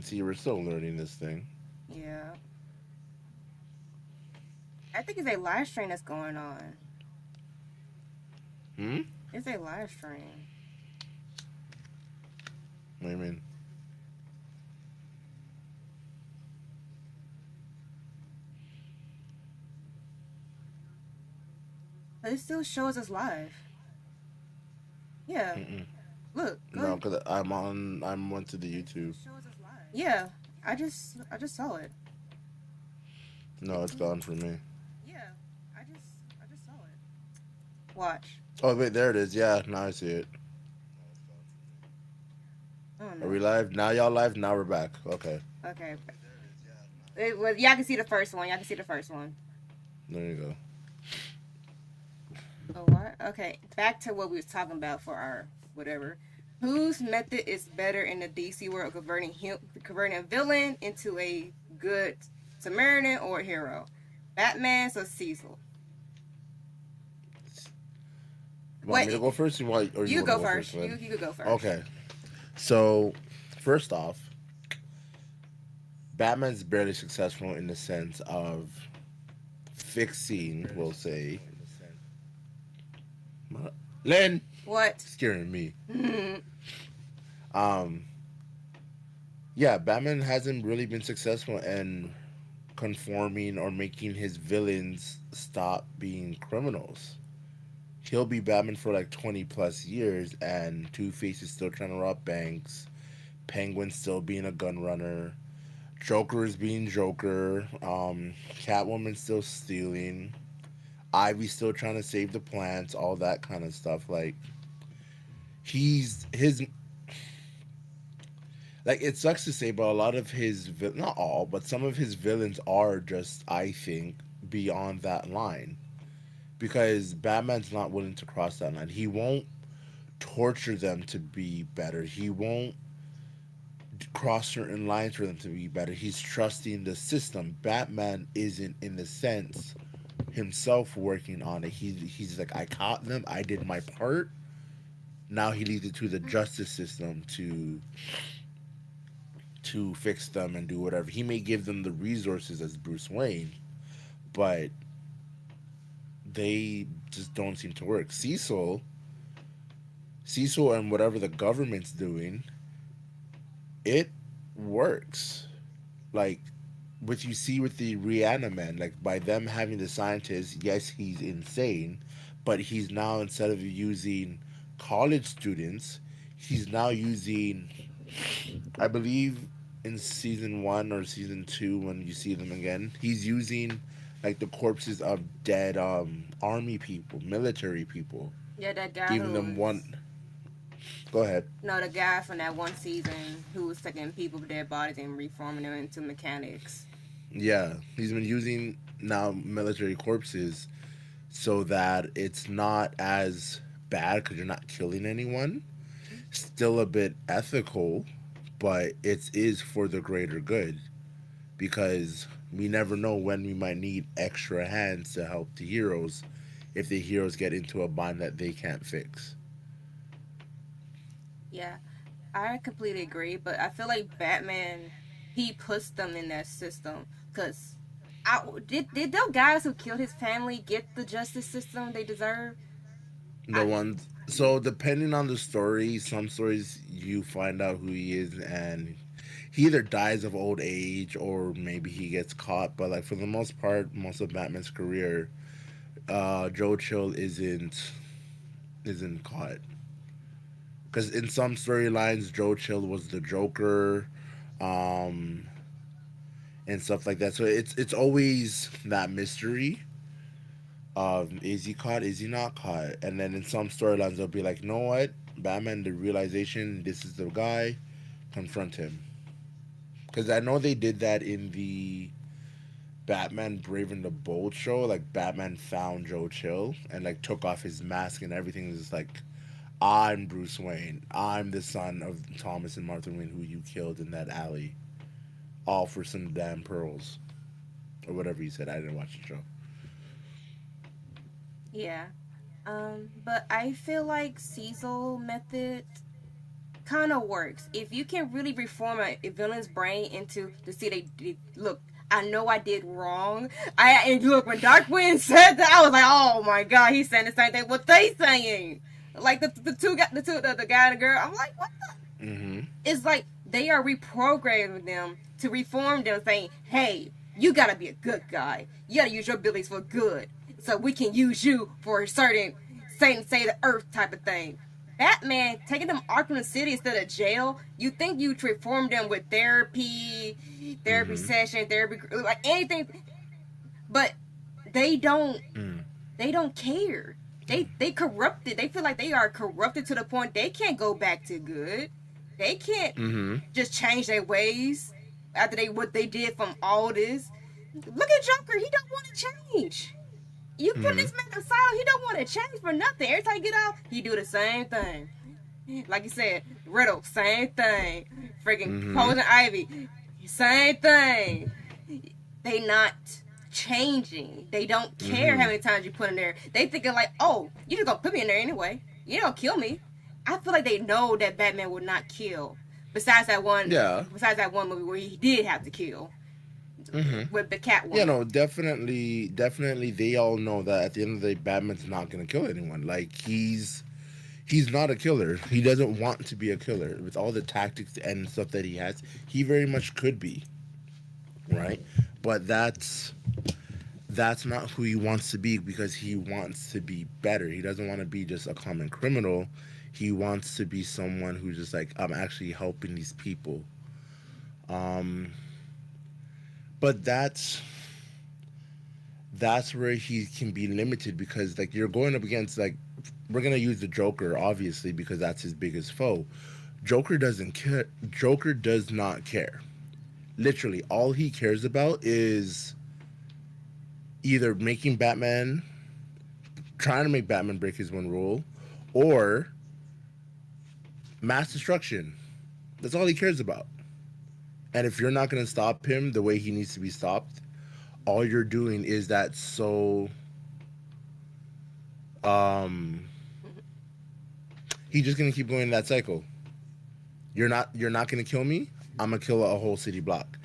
See, we're still learning this thing. Yeah. I think it's a live stream that's going on. Hmm? It's a live stream. What do you mean? But it still shows us live. Yeah. Mm-mm. Look, go No, ahead. because I'm went to the YouTube. Yeah. I just saw it. No, it's gone for me. I just saw it. Watch. Oh, wait, there it is. Yeah, now I see it. Oh Are we no. live? Now y'all live? Now we're back. Okay. Okay. Well, y'all can see the first one. Y'all can see the first one. There you go. Oh, what? Okay. Back to what we was talking about for our whatever. Whose method is better in the DC world, converting a villain into a good Samaritan or a hero? Batman's or Cecil? You want me to Wait, go first? Or you you want to go go first, first. You Lynn? you could go first. Okay. So, first off, Batman's barely successful in the sense of fixing, we'll say, Lynn, What? scaring me. Um, yeah, Batman hasn't really been successful in conforming or making his villains stop being criminals. He'll be Batman for like 20 plus years, and Two Face is still trying to rob banks. Penguin's still being a gun runner. Joker is being Joker. Catwoman's still stealing. Ivy's still trying to save the plants. All that kind of stuff. Like he's his like it sucks to say, but a lot of not all, but some of his villains are just I think beyond that line because Batman's not willing to cross that line. He won't torture them to be better. He won't cross certain lines for them to be better. He's trusting the system. Batman isn't in the sense himself working on it. He's like I caught them. I did my part. Now he leaves it to the justice system to fix them and do whatever. He may give them the resources as Bruce Wayne, but they just don't seem to work. Cecil and whatever the government's doing, it works. Like what you see with the Reaniman, like by them having the scientist, yes, he's insane, but he's now instead of using college students, he's now using, I believe, in season one or season two when you see them again, he's using like the corpses of dead army people, military people, Yeah, that guy giving who them was one. Go ahead. no, the guy from that one season who was taking people's dead bodies and reforming them into mechanics. Yeah, he's been using now military corpses so that it's not as bad because you're not killing anyone. Still a bit ethical, but it is for the greater good because we never know when we might need extra hands to help the heroes if the heroes get into a bind that they can't fix. Yeah, I completely agree, but I feel like Batman he puts them in that system because did those guys who killed his family get the justice system they deserve? The I ones so depending on the story, some stories you find out who he is and he either dies of old age or maybe he gets caught. But like for the most part, most of Batman's career, Joe Chill isn't caught because in some storylines, Joe Chill was the Joker, um, and stuff like that. So it's always that mystery of is he caught, is he not caught, and then in some storylines they'll be like, you know what, Batman, the realization this is the guy, confront him. Because I know they did that in the Batman Brave and the Bold show. Like Batman found Joe Chill and like took off his mask and everything. Is like, I'm Bruce Wayne. I'm the son of Thomas and Martha Wayne who you killed in that alley, all for some damn pearls or whatever he said. I didn't watch the show. yeah, but I feel like Cecil method kind of works. If you can really reform a villain's brain into to see they look. I know I did wrong. And look, when Darkwind said that, I was like, oh my god, he's saying the same thing. What they saying? Like the guy and the girl. I'm like, what the? Mm-hmm. It's like they are reprogramming them to reform them, saying, hey, you gotta be a good guy. You gotta use your abilities for good, so we can use you for a certain Satan say the earth type of thing. Batman taking them Arkham City instead of jail. You think you reform them with therapy Mm-hmm. session, therapy like anything, but they don't. Mm. They don't care. They corrupted. They feel like they are corrupted to the point they can't go back to good. They can't Mm-hmm. just change their ways after what they did from all this. Look at Joker. He don't want to change. You put Mm-hmm. this man aside. He don't want to change for nothing. Every time he get out, he do the same thing. Like you said, Riddle, same thing. Freaking Mm-hmm. Poison Ivy, same thing. They not changing. They don't care Mm-hmm. how many times you put in there. They thinking like, oh, you just gonna put me in there anyway. You don't kill me. I feel like they know that Batman would not kill. Yeah. Besides that one movie where he did have to kill Mm-hmm. with the Catwoman. Yeah, no, definitely. They all know that at the end of the day, Batman's not gonna kill anyone. Like he's not a killer. He doesn't want to be a killer. With all the tactics and stuff that he has, he very much could be, right? But that's not who he wants to be because he wants to be better. He doesn't want to be just a common criminal. He wants to be someone who's just like, I'm actually helping these people. Um, but that's where he can be limited because like you're going up against like we're gonna use the Joker obviously because that's his biggest foe. Joker doesn't care. Joker does not care. Literally, all he cares about is either making Batman, trying to make Batman break his one rule, or mass destruction. That's all he cares about. And if you're not gonna stop him the way he needs to be stopped, all you're doing is that so um he's just gonna keep going in that cycle. You're not gonna kill me. I'm gonna kill a whole city block.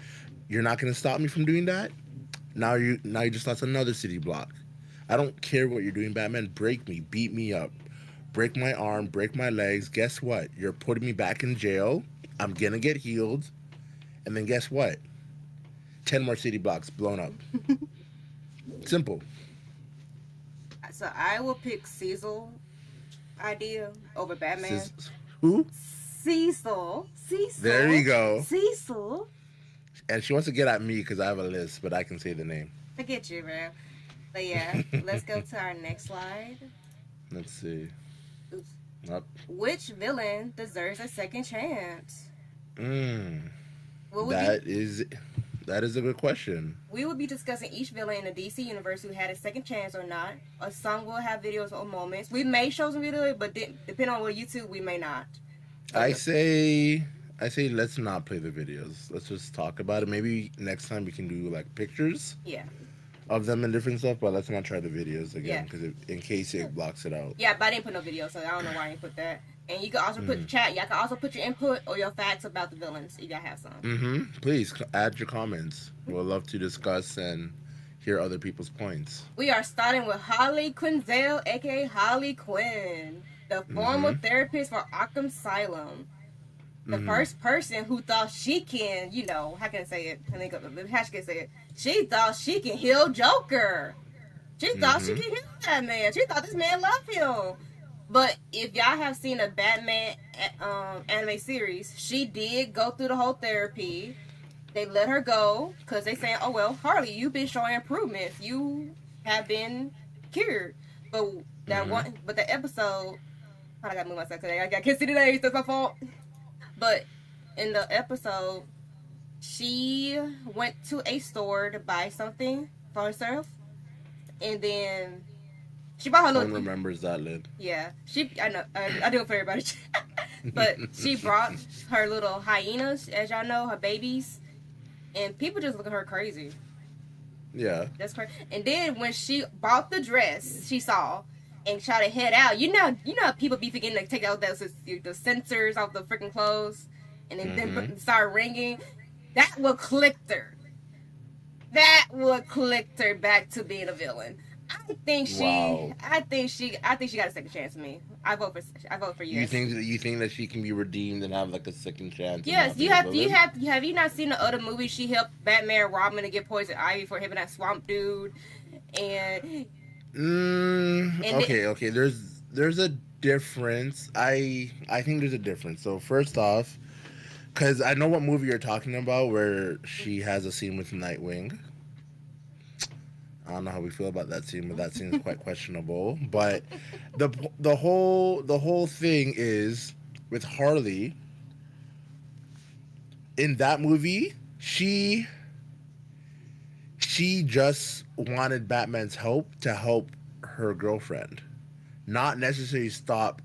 You're not gonna stop me from doing that. Now you just lost another city block. I don't care what you're doing, Batman. Break me, beat me up, break my arm, break my legs. Guess what? You're putting me back in jail. I'm gonna get healed, and then guess what? 10 more city blocks blown up. Simple. So I will pick Cecil idea over Batman. Sis- who? There you go. Cecil. And she wants to get at me because I have a list, but I can say the name. Forget you, man. But yeah, let's go to our next slide. Let's see. Oops. Up. Which villain deserves a second chance? Mm, What would that is a good question. we will be discussing each villain in the DC universe who had a second chance or not. Or some will have videos or moments. We may show some videos, but depending on what YouTube, we may not. I say let's not play the videos. Let's just talk about it. Maybe next time we can do like pictures Yeah. of them and different stuff, but let's not try the videos Yeah. again because in case it blocks it out. Yeah, but I didn't put no video, so I don't know why I didn't put that. And you can also put the chat. Y'all can also put your input or your facts about the villains if y'all have some. Mm-hmm. Please add your comments. We'll love to discuss and hear other people's points. We are starting with Harley Quinzel, aka Harley Quinn, the former therapist for Arkham Asylum. The first person who thought she can, how can I say it? I think how can I say it? She thought she can heal Joker. She thought she could heal that man. She thought this man loved him. But if y'all have seen a Batman anime series, she did go through the whole therapy. They let her go because they saying, "Oh well, Harley, you've been showing improvements. You have been cured." But the episode, I gotta move myself today. I can't see the names. That's my fault. But in the episode, she went to a store to buy something for herself, and then she bought her Someone little. remembers that, Lid. Yeah, I know. I do it for everybody. But she brought her little hyenas, as y'all know, her babies, and people just look at her crazy. Yeah. That's crazy. And then when she bought the dress, she saw and try to head out. How people be forgetting to take out those the sensors off the freaking clothes, and Mm-hmm. then start ringing. That will click her. That would click her back to being a villain. Wow. I think she got a second chance. To me, I vote for You yes. think that she can be redeemed and have like a second chance and Yes, not be a villain? have you not seen the other movies? She helped Batman and Robin to get poison ivy for him and that swamp dude, and and then, Okay, okay. There's a difference. I think there's a difference. So first off, because I know what movie you're talking about, where she has a scene with Nightwing. I don't know how we feel about that scene, but that scene is quite questionable. But the the whole thing is with Harley in that movie. She just wanted Batman's help to help her girlfriend, not necessarily stop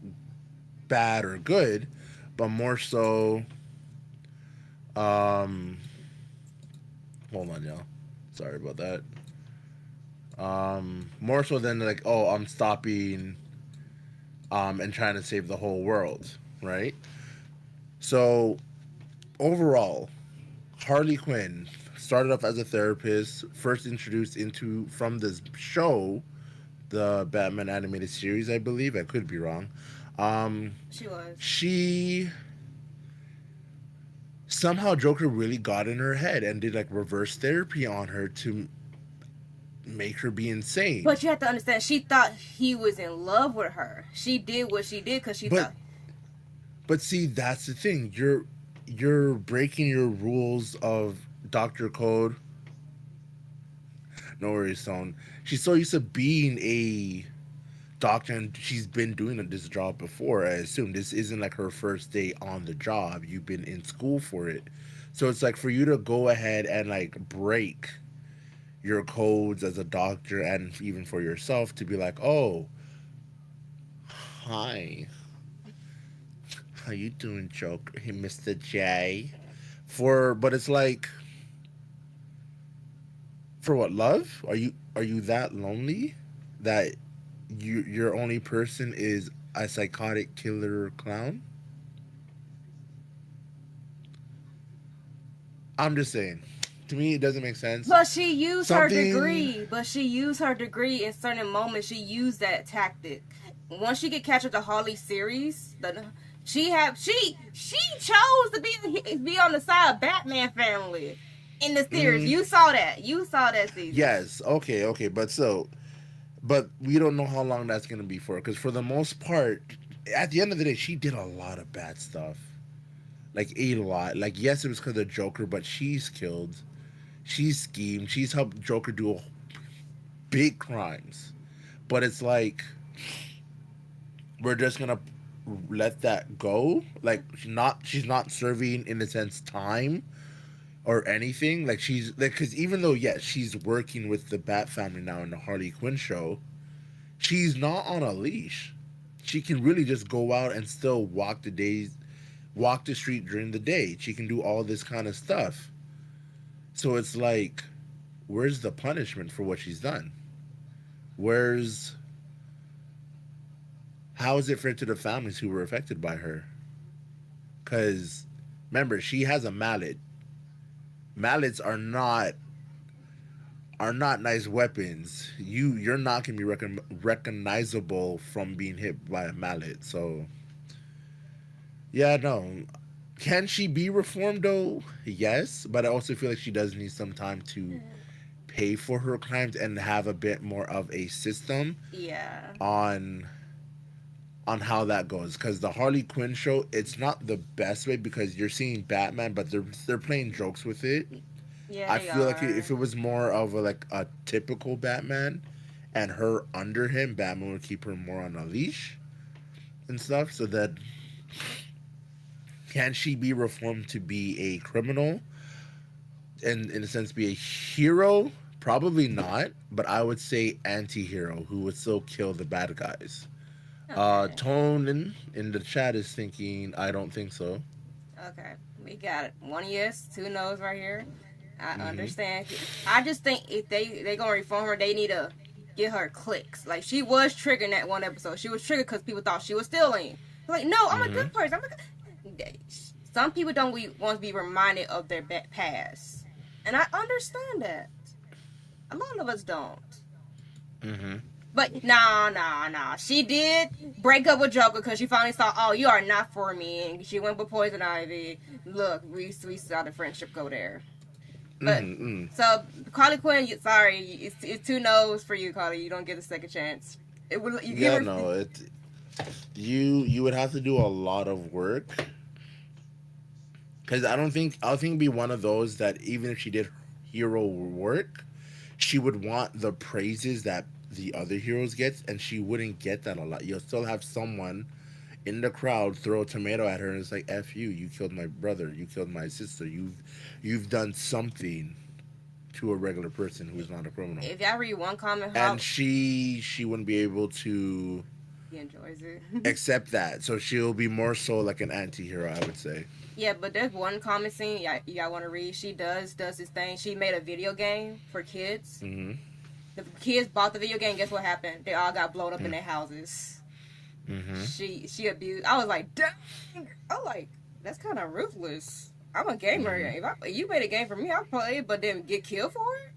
bad or good, but more so. Um, hold on, y'all. Sorry about that. More so than like, oh, I'm stopping, and trying to save the whole world, right? So overall, Harley Quinn started off as a therapist, first introduced into from this show, the Batman animated series, I believe. I could be wrong. Um, she was. she somehow Joker really got in her head and did like reverse therapy on her to make her be insane. But you have to understand, she thought he was in love with her. She did what she did because she But thought. see, that's the thing. You're breaking your rules of Doctor Code. No worries, Stone. She's so used to being a doctor, and she's been doing this job before. I assume this isn't like her first day on the job. You've been in school for it, so it's like for you to go ahead and like break your codes as a doctor, and even for yourself to be like, oh, hi, how you doing, Joker? Hey, Mr. J. But it's like, for what, love? Are you that lonely that your only person is a psychotic killer clown? I'm just saying. To me, it doesn't make sense. But she used her Something. degree. But she used her degree in certain moments. She used that tactic. Once she get captured the Harley series, she chose to be on the side of Batman family in the series. Mm, You saw that. You saw that season. yes. Okay. Okay. But we don't know how long that's gonna be for. Because for the most part, at the end of the day, she did a lot of bad stuff. Like a lot. Like yes, it was because of Joker, but she's killed. She's schemed. She's helped Joker do big crimes. But it's like we're just gonna let that go. Like she's not serving in a sense time or anything. Like she's like, because even though yes she's working with the Bat family now in the Harley Quinn show, she's not on a leash. She can really just go out and still walk the street during the day. She can do all this kind of stuff. So it's like, where's the punishment for what she's done? Where's How is it fair to the families who were affected by her? Because remember, she has a mallet. Mallets are not nice weapons. You're not gonna be recognizable from being hit by a mallet. So yeah, no. Can she be reformed though? Yes, but I also feel like she does need some time to pay for her crimes and have a bit more of a system Yeah. on how that goes. Because the Harley Quinn show, it's not the best way because you're seeing Batman, but they're playing jokes with it. Yeah, I they feel like are. if it was more of like a typical Batman and her under him, Batman would keep her more on a leash and stuff. So that, can she be reformed to be a criminal and in a sense be a hero? Probably not, but I would say anti-hero who would still kill the bad guys. Okay. Tone in the chat is thinking I don't think so. Okay. We got it. One yes, two no's right here. I Mm-hmm. understand. I just think if they gonna reform her, they need to get her clicks. Like, she was triggered in that one episode. She was triggered because people thought she was stealing. Like, no, I'm a good person. Some people don't want to be reminded of their past, and I understand that. A lot of us don't. But nah. She did break up with Joker because she finally saw, oh, you are not for me, and she went with Poison Ivy. Look, we saw the friendship go there. But so Carly Quinn, sorry, it's 2 no's for you, Carly. You don't get a second chance. You would have to do a lot of work, because I think it'd be one of those that even if she did hero work, she would want the praises that the other heroes get, and she wouldn't get that a lot. You'll still have someone in the crowd throw a tomato at her, and it's like, "F you! You killed my brother. You killed my sister. You've done something to a regular person who is not a criminal." If y'all read one comment, and she wouldn't be able to he enjoys it. accept that, so she'll be more so like an anti-hero, I would say. Yeah, but there's one comment scene y'all want to read. She does this thing. She made a video game for kids. The kids bought the video game. Guess what happened? They all got blown up in their houses. She abused. I was like, dang. I was like, that's kind of ruthless. I'm a gamer. If you made a game for me, I'll play it, but then get killed for it?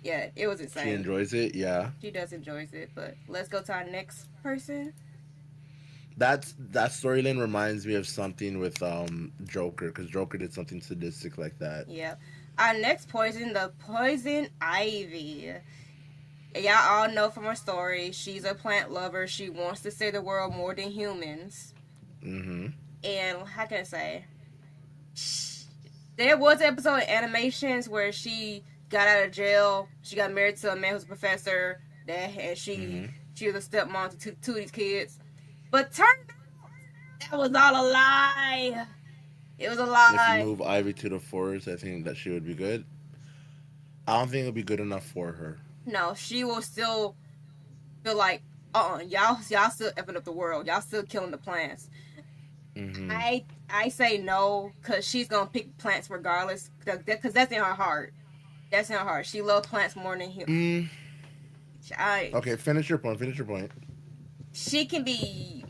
Yeah, it was insane. She enjoys it, yeah. She does enjoys it, but let's go to our next person. That storyline reminds me of something with Joker, because Joker did something sadistic like that. Yeah. Our next poison, the Poison Ivy. Y'all all know from her story, she's a plant lover. She wants to save the world more than humans. And how can I say? There was an episode in Animations where she got out of jail. She got married to a man who's a professor. And she was a stepmom to 2 of these kids. But turned out that was all a lie. It was a lie. If you move Ivy to the forest, I think that she would be good. I don't think it'll be good enough for her. No, she will still feel like, y'all still effing up the world. Y'all still killing the plants. I say no, because she's going to pick plants regardless, because that's in her heart. That's in her heart. She loves plants more than humans. Okay, finish your point. She can be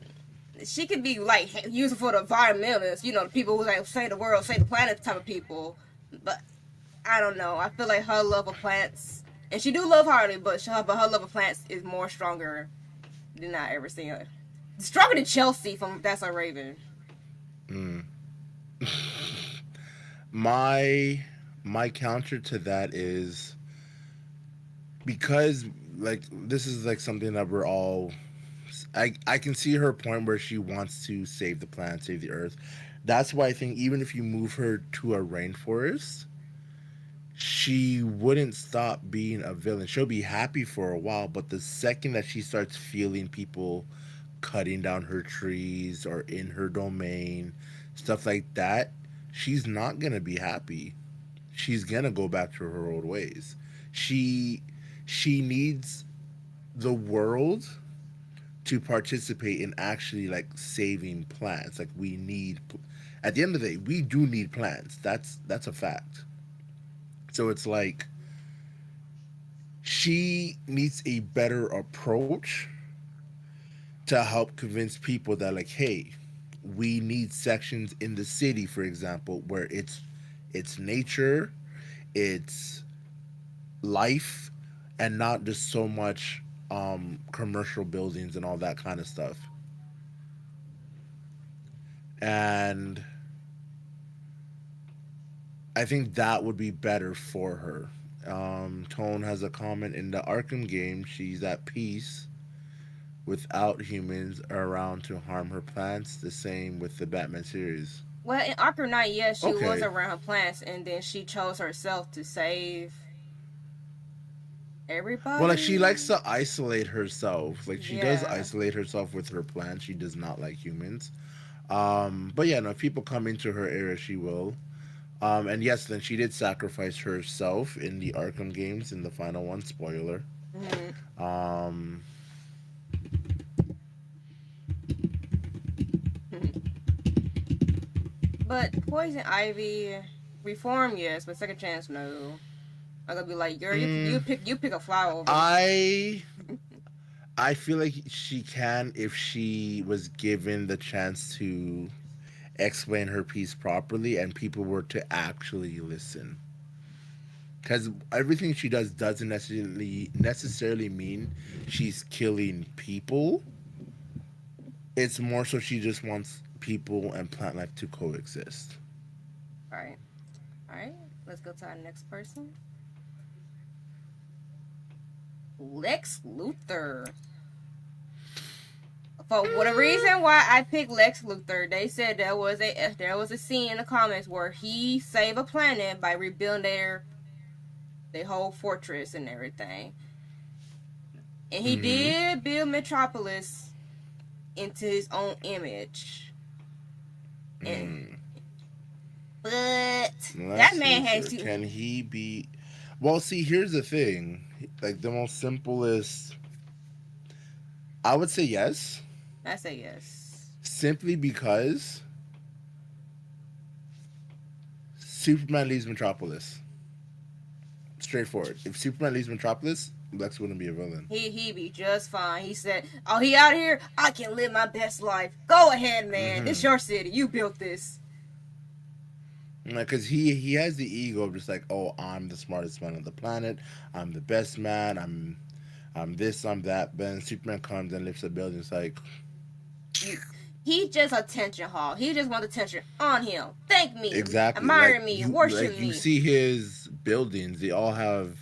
like useful for the environmentalists, the people who like save the world, save the planet type of people. But I don't know. I feel like her love of plants, and she do love Harley, but her love of plants is more stronger than I ever seen her. Stronger than Chelsea from That's So Raven. My counter to that is, because like this is like something that we're all, I can see her point where she wants to save the planet, save the earth. That's why I think even if you move her to a rainforest, she wouldn't stop being a villain. She'll be happy for a while, but the second that she starts feeling people cutting down her trees or in her domain, stuff like that, she's not gonna be happy. She's gonna go back to her old ways. She needs the world to participate in actually like saving plants. Like, we need, at the end of the day, we do need plants. That's a fact. So it's like she needs a better approach to help convince people that, like, hey, we need sections in the city, for example, where it's nature, it's life, and not just so much commercial buildings and all that kind of stuff. And I think that would be better for her. Tone has a comment: in the Arkham game, she's at peace without humans around to harm her plants. The same with the Batman series. Well, in Arkham Knight, yes, she was around her plants, and then she chose herself to save everybody. Well, like, she likes to isolate herself. Like, she does isolate herself with her plants. She does not like humans. But yeah, no, if people come into her area, she will. And yes, then she did sacrifice herself in the Arkham games in the final one. Spoiler. But Poison Ivy, reform, yes, but second chance, no. I'm gonna be like, girl, Mm, you pick a flower over here. I I feel like she can if she was given the chance to explain her piece properly and people were to actually listen. Because everything she does doesn't necessarily mean she's killing people. It's more so she just wants people and plant life to coexist. All right, all right. Let's go to our next person, Lex Luthor. For whatever reason why I picked Lex Luthor, they said there was a scene in the comments where he saved a planet by rebuilding their whole fortress and everything. And he Mm-hmm. did build Metropolis into his own image. And Mm. but that Lex man has Luthor. to. Can he be? Well, see, here's the thing. Like the most simplest, I would say yes, I say yes. simply because Superman leaves Metropolis. Straightforward. If Superman leaves Metropolis, Lex wouldn't be a villain. He be just fine. He said, "Oh, he out here. I can live my best life. Go ahead, man. This Mm-hmm. your city. You built this." Because he has the ego of just like, oh, I'm the smartest man on the planet. I'm the best man. I'm this. I'm that. But then Superman comes and lifts a building. It's like You, he just attention hog. He just wants attention on him. Thank me, exactly admire me, worship you me. see his buildings. They all have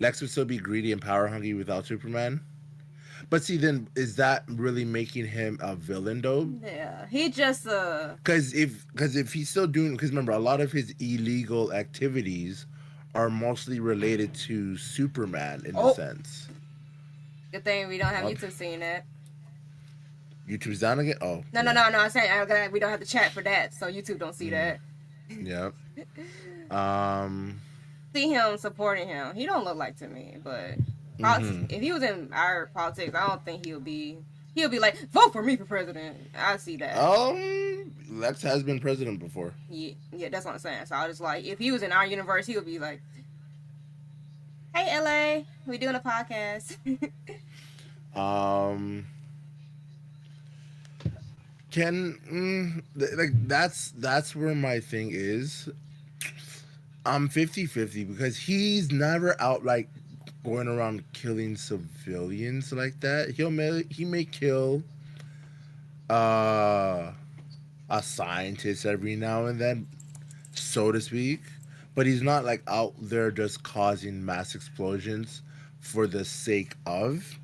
Lex would still be greedy and power hungry without Superman. But see, then is that really making him a villain though? Yeah, he just Because if he's still doing, because remember a lot of his illegal activities are mostly related to Superman in a oh, sense. good thing we don't have Oh, YouTube seeing that. YouTube's down again. Oh No, no, yeah, no, no. I'm saying we don't have the chat for that, so YouTube don't see mm, that. yeah. Um. See him supporting him. He don't look like to me, but Mm-hmm. if he was in our politics, I don't think he'll be like vote for me for president. I see that. Lex has been president before. Yeah, yeah, that's what I'm saying. So I was like, if he was in our universe, he would be like, "Hey, LA, we doing a podcast." Um. Like that's where my thing is. I'm 50-50 because he's never out like going around killing civilians like that. He may kill uh a scientist every now and then, so to speak, but he's not like out there just causing mass explosions for the sake of.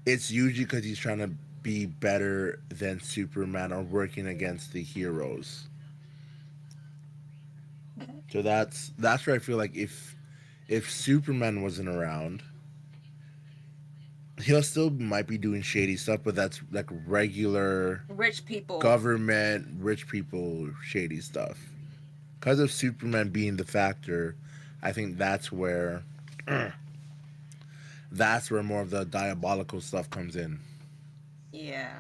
It's usually because he's trying to be better than Superman or working against the heroes. So that's where I feel like if Superman wasn't around, he'll still might be doing shady stuff, but that's like regular Rich people. government, rich people, shady stuff. Because of Superman being the factor, I think that's where more of the diabolical stuff comes in. Yeah,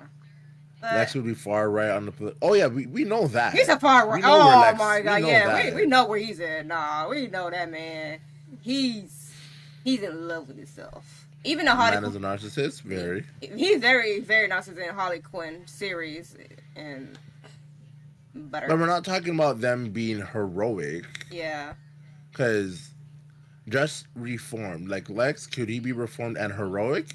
but Lex would be far right on the. Oh yeah, we know he's that. a far right. We know where Oh Lex. my We god, know yeah, we that. know where he's at. Nah, we know that man. He's in love with himself. Even the The Harley man is a narcissist. Very. he's very narcissistic in Harley Quinn series and But butter. we're not talking about them being heroic, Yeah. because just reformed. Like Lex, could he be reformed and heroic?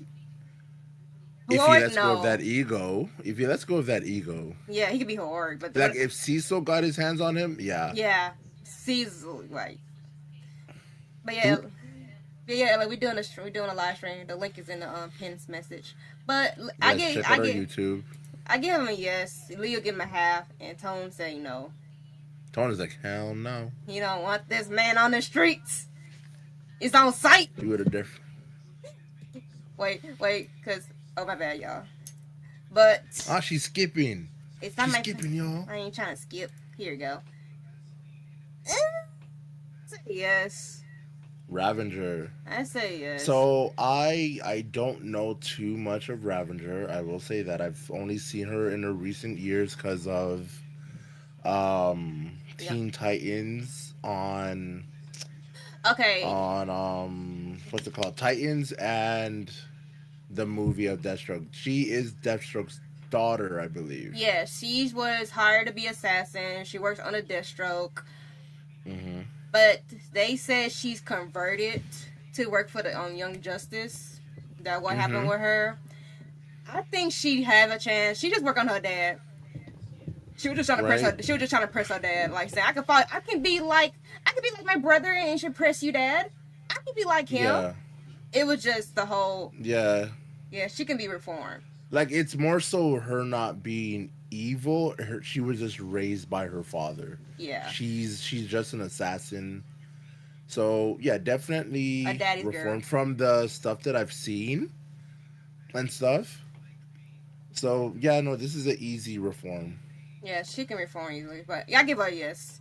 If he Heroic, lets go of that no. ego, if he lets go of that ego, Yeah, he could be heroic, but like if Cecil got his hands on him, yeah. yeah, Cecil, like, but Who? yeah, like we're doing a live stream. The link is in the pins message. But Yes, check out our YouTube. I give him a yes. Leo give him a half, and Tone say no. Tony's like, hell no. He don't want this man on the streets. It's on site. He would have different. Wait, cause oh my bad, y'all. But Ah, she's skipping. it's not She's my. skipping, y'all. I ain't trying to skip. Here you go. Say yes. Ravenger. I say yes. So I don't know too much of Ravenger. I will say that I've only seen her in the recent years because of Yeah. Teen Titans on Okay, on what's it called, Titans, and the movie of Deathstroke. She is Deathstroke's daughter, I believe. yeah, she was hired to be assassin. She works on a Deathstroke, Mm-hmm. but they said she's converted to work for the Young Justice. That what happened Mm-hmm. with her. I think she have a chance. She just work on her dad. She was just trying to press Right? her. She was just trying to press her dad. Like saying, I can be like, I can be like my brother and should press you, dad. I can be like him. Yeah. It was just the whole. Yeah. Yeah, she can be reformed. Like, it's more so her not being evil. She was just raised by her father. Yeah, She's just an assassin. So yeah, a definitely daddy's girl. reformed from the stuff that I've seen and stuff. So yeah, no, this is an easy reform. Yeah, she can reform easily. But yeah, I give her a yes.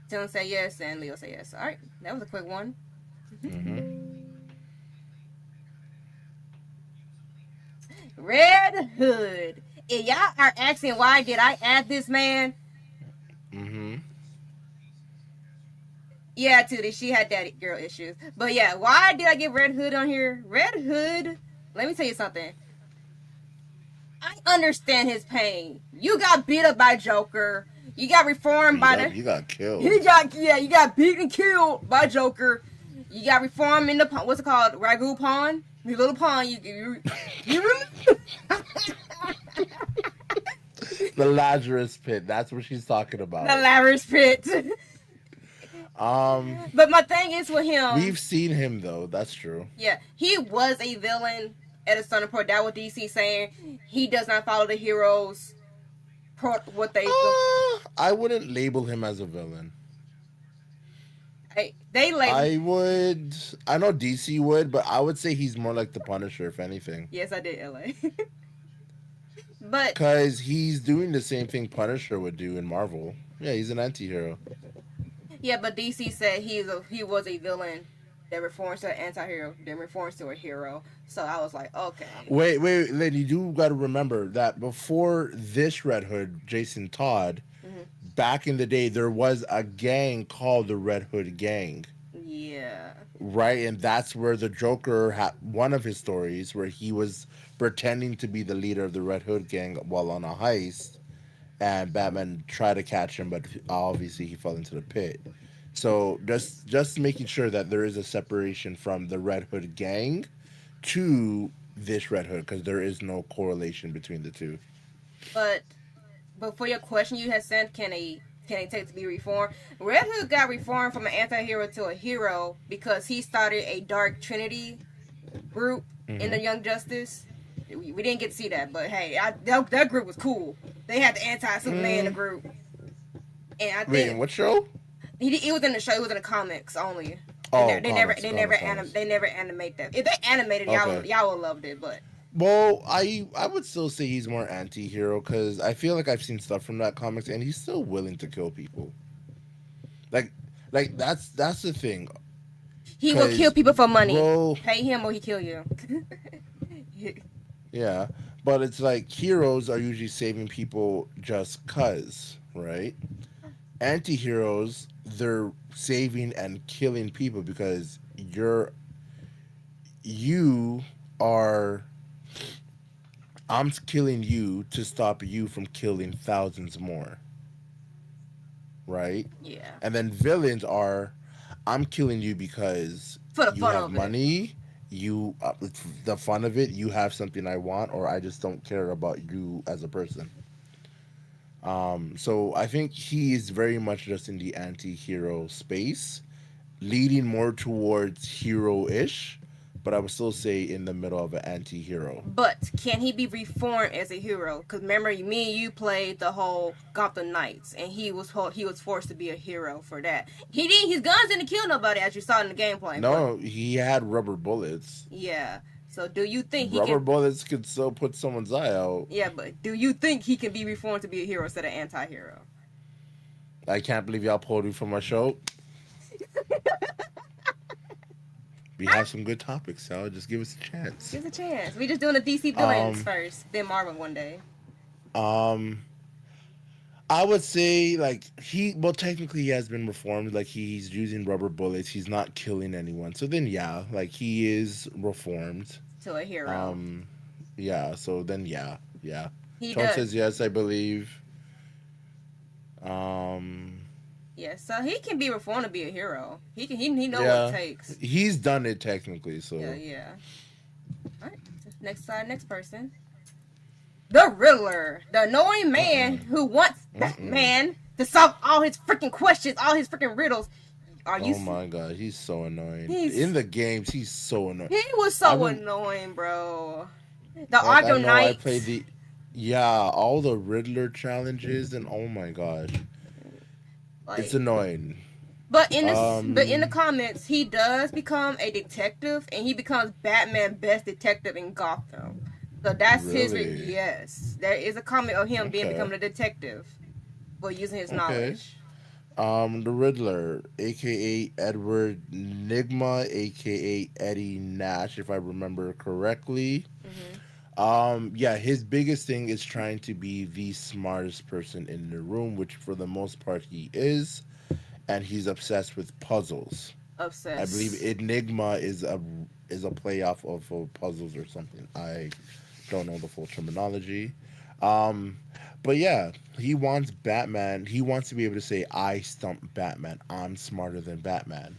Tim say yes and Leo say yes. All right, that was a quick one. Mm-hmm. Red Hood. If y'all are asking why did I add this man? Mm-hmm. Yeah, Tootie, she had daddy girl issues. But yeah, why did I get Red Hood on here? Red Hood, let me tell you something. I understand his pain. You got beat up by Joker. You got reformed by the. You got killed. You got beat and killed by Joker. You got reformed in the what's it called? Ragu Pond? The little pond. You The Lazarus pit. That's what she's talking the about. Lavish Pit. Um, But my thing is with him. we've seen him though. That's true. Yeah, he was a villain at a certain point. That was DC saying he does not follow the heroes. What they I wouldn't label him as a villain. they label. I would. I know DC would, but I would say he's more like the Punisher, if anything. Yes, I did LA. But Because he's doing the same thing Punisher would do in Marvel. Yeah, he's an anti-hero. yeah, but DC said he was a villain that reforms to an anti-hero, then reforms to a hero. So I was like, okay. Wait, Lynn, you do got to remember that before this Red Hood, Jason Todd, back in the day, there was a gang called the Red Hood Gang, Yeah. right? And that's where the Joker had one of his stories where he was pretending to be the leader of the Red Hood Gang while on a heist, and Batman tried to catch him, but obviously he fell into the pit. So just making sure that there is a separation from the Red Hood Gang to this Red Hood, because there is no correlation between the two. But for your question you had sent, can they take to be reformed? Red Hood got reformed from an anti-hero to a hero because he started a Dark Trinity group in the Young Justice. We didn't get to see that, but hey, that group was cool. They had the anti-Superman in the group, and I Wait, in think what show? he was in the show. He was in the comics only. Oh, They never animate that. If they animated, Okay. y'all would loved it. But Well, I would still say he's more anti-hero because I feel like I've seen stuff from that comics and he's still willing to kill people. Like like that's the thing. he will kill people for money. Bro, Pay him or he kill you. yeah, but it's like heroes are usually saving people just cuz, right? Anti-heroes, they're saving and killing people because you are I'm killing you to stop you from killing thousands more, right? Yeah, And then villains are I'm killing you because for the you fun have of it. money, you the fun of it, you have something I want, or I just don't care about you as a person. So I think he is very much just in the anti-hero space, leading more towards hero-ish, but I would still say in the middle of an anti-hero. But can he be reformed as a hero? Because remember, me and you played the whole Gotham Knights, and he was forced to be a hero for that. He didn't. His guns didn't kill nobody, as you saw in the gameplay. No, he had rubber bullets. Yeah. So do you think he Rubber can? bullets could still put someone's eye out. Yeah, but do you think he can be reformed to be a hero instead of anti-hero? I can't believe y'all pulled me from my show. We have some good topics, so just give us a chance. Give us a chance. We just doing the DC villains first, then Marvel one day. Um, I would say like well technically he has been reformed. Like he's using rubber bullets. He's not killing anyone. So then yeah, like he is reformed. To a hero. Um, yeah. So then yeah, yeah. He Tone does. says yes, I believe. Um, Yeah, so he can be reformed to be a hero. He know what it yeah, takes. he's done it technically. Yeah, So yeah. All right. Next person. The Riddler, the annoying man mm-mm, who wants mm-mm. Batman to solve all his freaking questions, all his freaking riddles. Are you? Oh my god, he's so annoying. In He's the games, he's so annoying. he was I so rem- annoying, bro. The like I Arkham know I Knight. played the yeah, all the Riddler challenges and oh my gosh. It's Like, annoying. but in the Um comments, he does become a detective, and he becomes Batman best detective in Gotham. So that's really. yes. There is a comment of him being Okay. becoming a detective for using his Okay. knowledge. The Riddler, aka Edward Nigma, aka Eddie Nash, if I remember correctly. Hmm. Yeah, his biggest thing is trying to be the smartest person in the room, which for the most part he is, and he's obsessed with puzzles. I believe Obsessed. Enigma is a playoff of puzzles or something. I don't know the full terminology. Um, but yeah, he wants Batman. He wants to be able to say, "I stumped Batman. I'm smarter than Batman."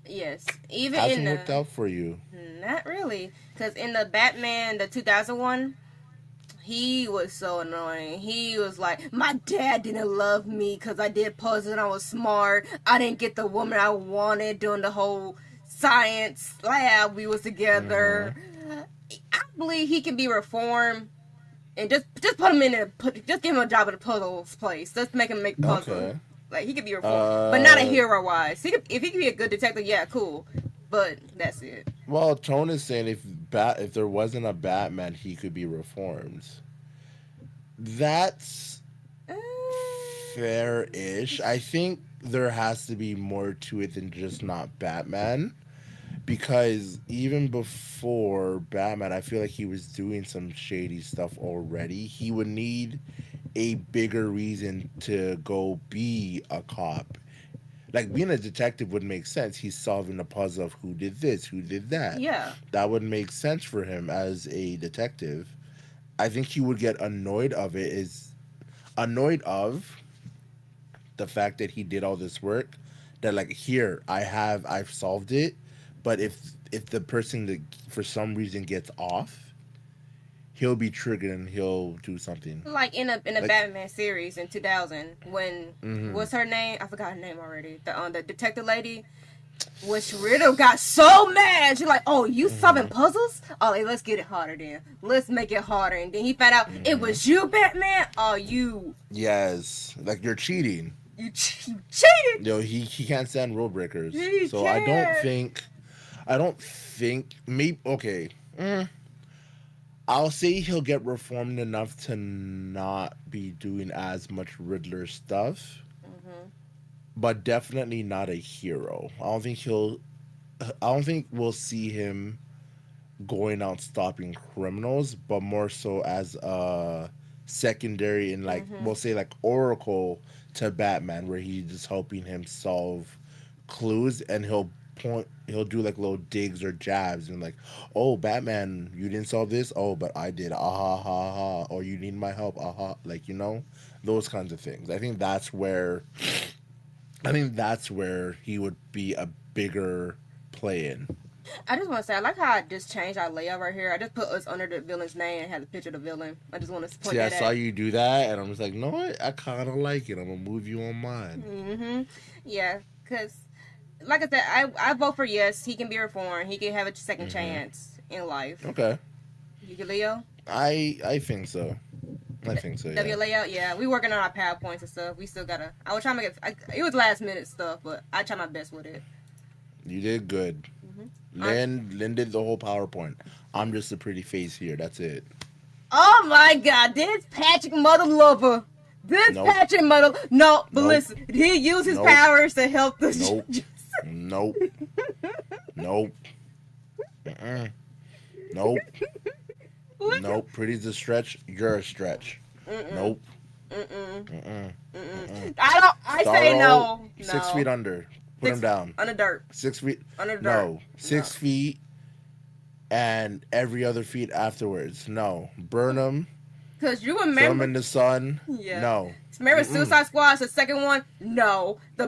Yes, even in Hasn't worked the out for you. not really, because in the Batman, the 2001, he was so annoying. He was like, my dad didn't love me because I did puzzles and I was smart. I didn't get the woman I wanted during the whole science lab we was Mm-hmm. together. I believe he can be reformed and just put him in just give him a job at a puzzles place. Just make him make puzzles. Okay. Like he could be reformed, but not a Uh, hero wise. If he could be a good detective, yeah, cool. But that's it. well, Tone is saying if there wasn't a Batman, he could be reformed. That's Uh, fair-ish. I think there has to be more to it than just not Batman. Because even before Batman, I feel like he was doing some shady stuff already. He would need a bigger reason to go be a cop. Like being a detective would make sense. He's solving the puzzle of who did this, who did that. yeah. That would make sense for him as a detective. I think he would get annoyed of the fact that he did all this work. That like here I've solved it, but if the person that for some reason gets off, he'll be triggered and he'll do something. Like in a Like Batman series in 2000 when mm-hmm, what's her name? I forgot her name already. The detective lady. Which Riddle got so mad. She's like, "Oh, you mm-hmm, solving puzzles? Oh, hey, let's get it harder then. Let's make it harder." And then he found out it mm-hmm. was you, Batman. Oh, Yes, like you're cheating. you cheated. He can't stand rule breakers. He So can't. I don't think maybe okay. mm, I'll say he'll get reformed enough to not be doing as much Riddler stuff, Hmm. but definitely not a hero. I don't think we'll see him going out stopping criminals, but more so as a secondary in like Hmm. we'll say like Oracle to Batman, where he's just helping him solve clues, and he'll do like little digs or jabs and like, oh Batman, you didn't solve this, oh but I did, ah ha ha ha, or you need my help, aha, like those kinds of things. I think that's where he would be a bigger play in. I just want to say I like how I just changed our layout right here. I just put us under the villain's name and had the picture of the villain. I just want to point See, I that saw out. you do that, and I'm just like, no, what? I kind of like it. I'm gonna move you on mine. Hmm. Yeah, because like I said, I vote for yes. He can be reformed. He can have a second Hmm. chance in life. Okay, You can Leo. I think so. I think so. W Yeah, layout, yeah. We working on our PowerPoints and stuff. We still gotta. I was trying to make it. It was last minute stuff, but I tried my best with it. you did good. Hmm. All right. Lynn did the whole PowerPoint. I'm just a pretty face here. That's it. Oh my God! This Patrick Mother Lover. This Nope. Patrick Mother. No, but Nope. listen. He used his Nope. powers to help the. Nope. Nope. Nope. Mm-mm. Nope. Look. Nope. Pretty's a stretch. You're a stretch. Mm-mm. Nope. Mm-mm. Mm-mm. Mm-mm. Mm-mm. I say Starro, no. 6 feet No. under. Put him Six down. under dirt. 6 feet. Under dirt. No, No. 6 feet and every other feet afterwards. No, burn him. Cause you Throw him remember, in the sun. yeah. No. Remember Mm-mm. Suicide Squad's the second one? No. The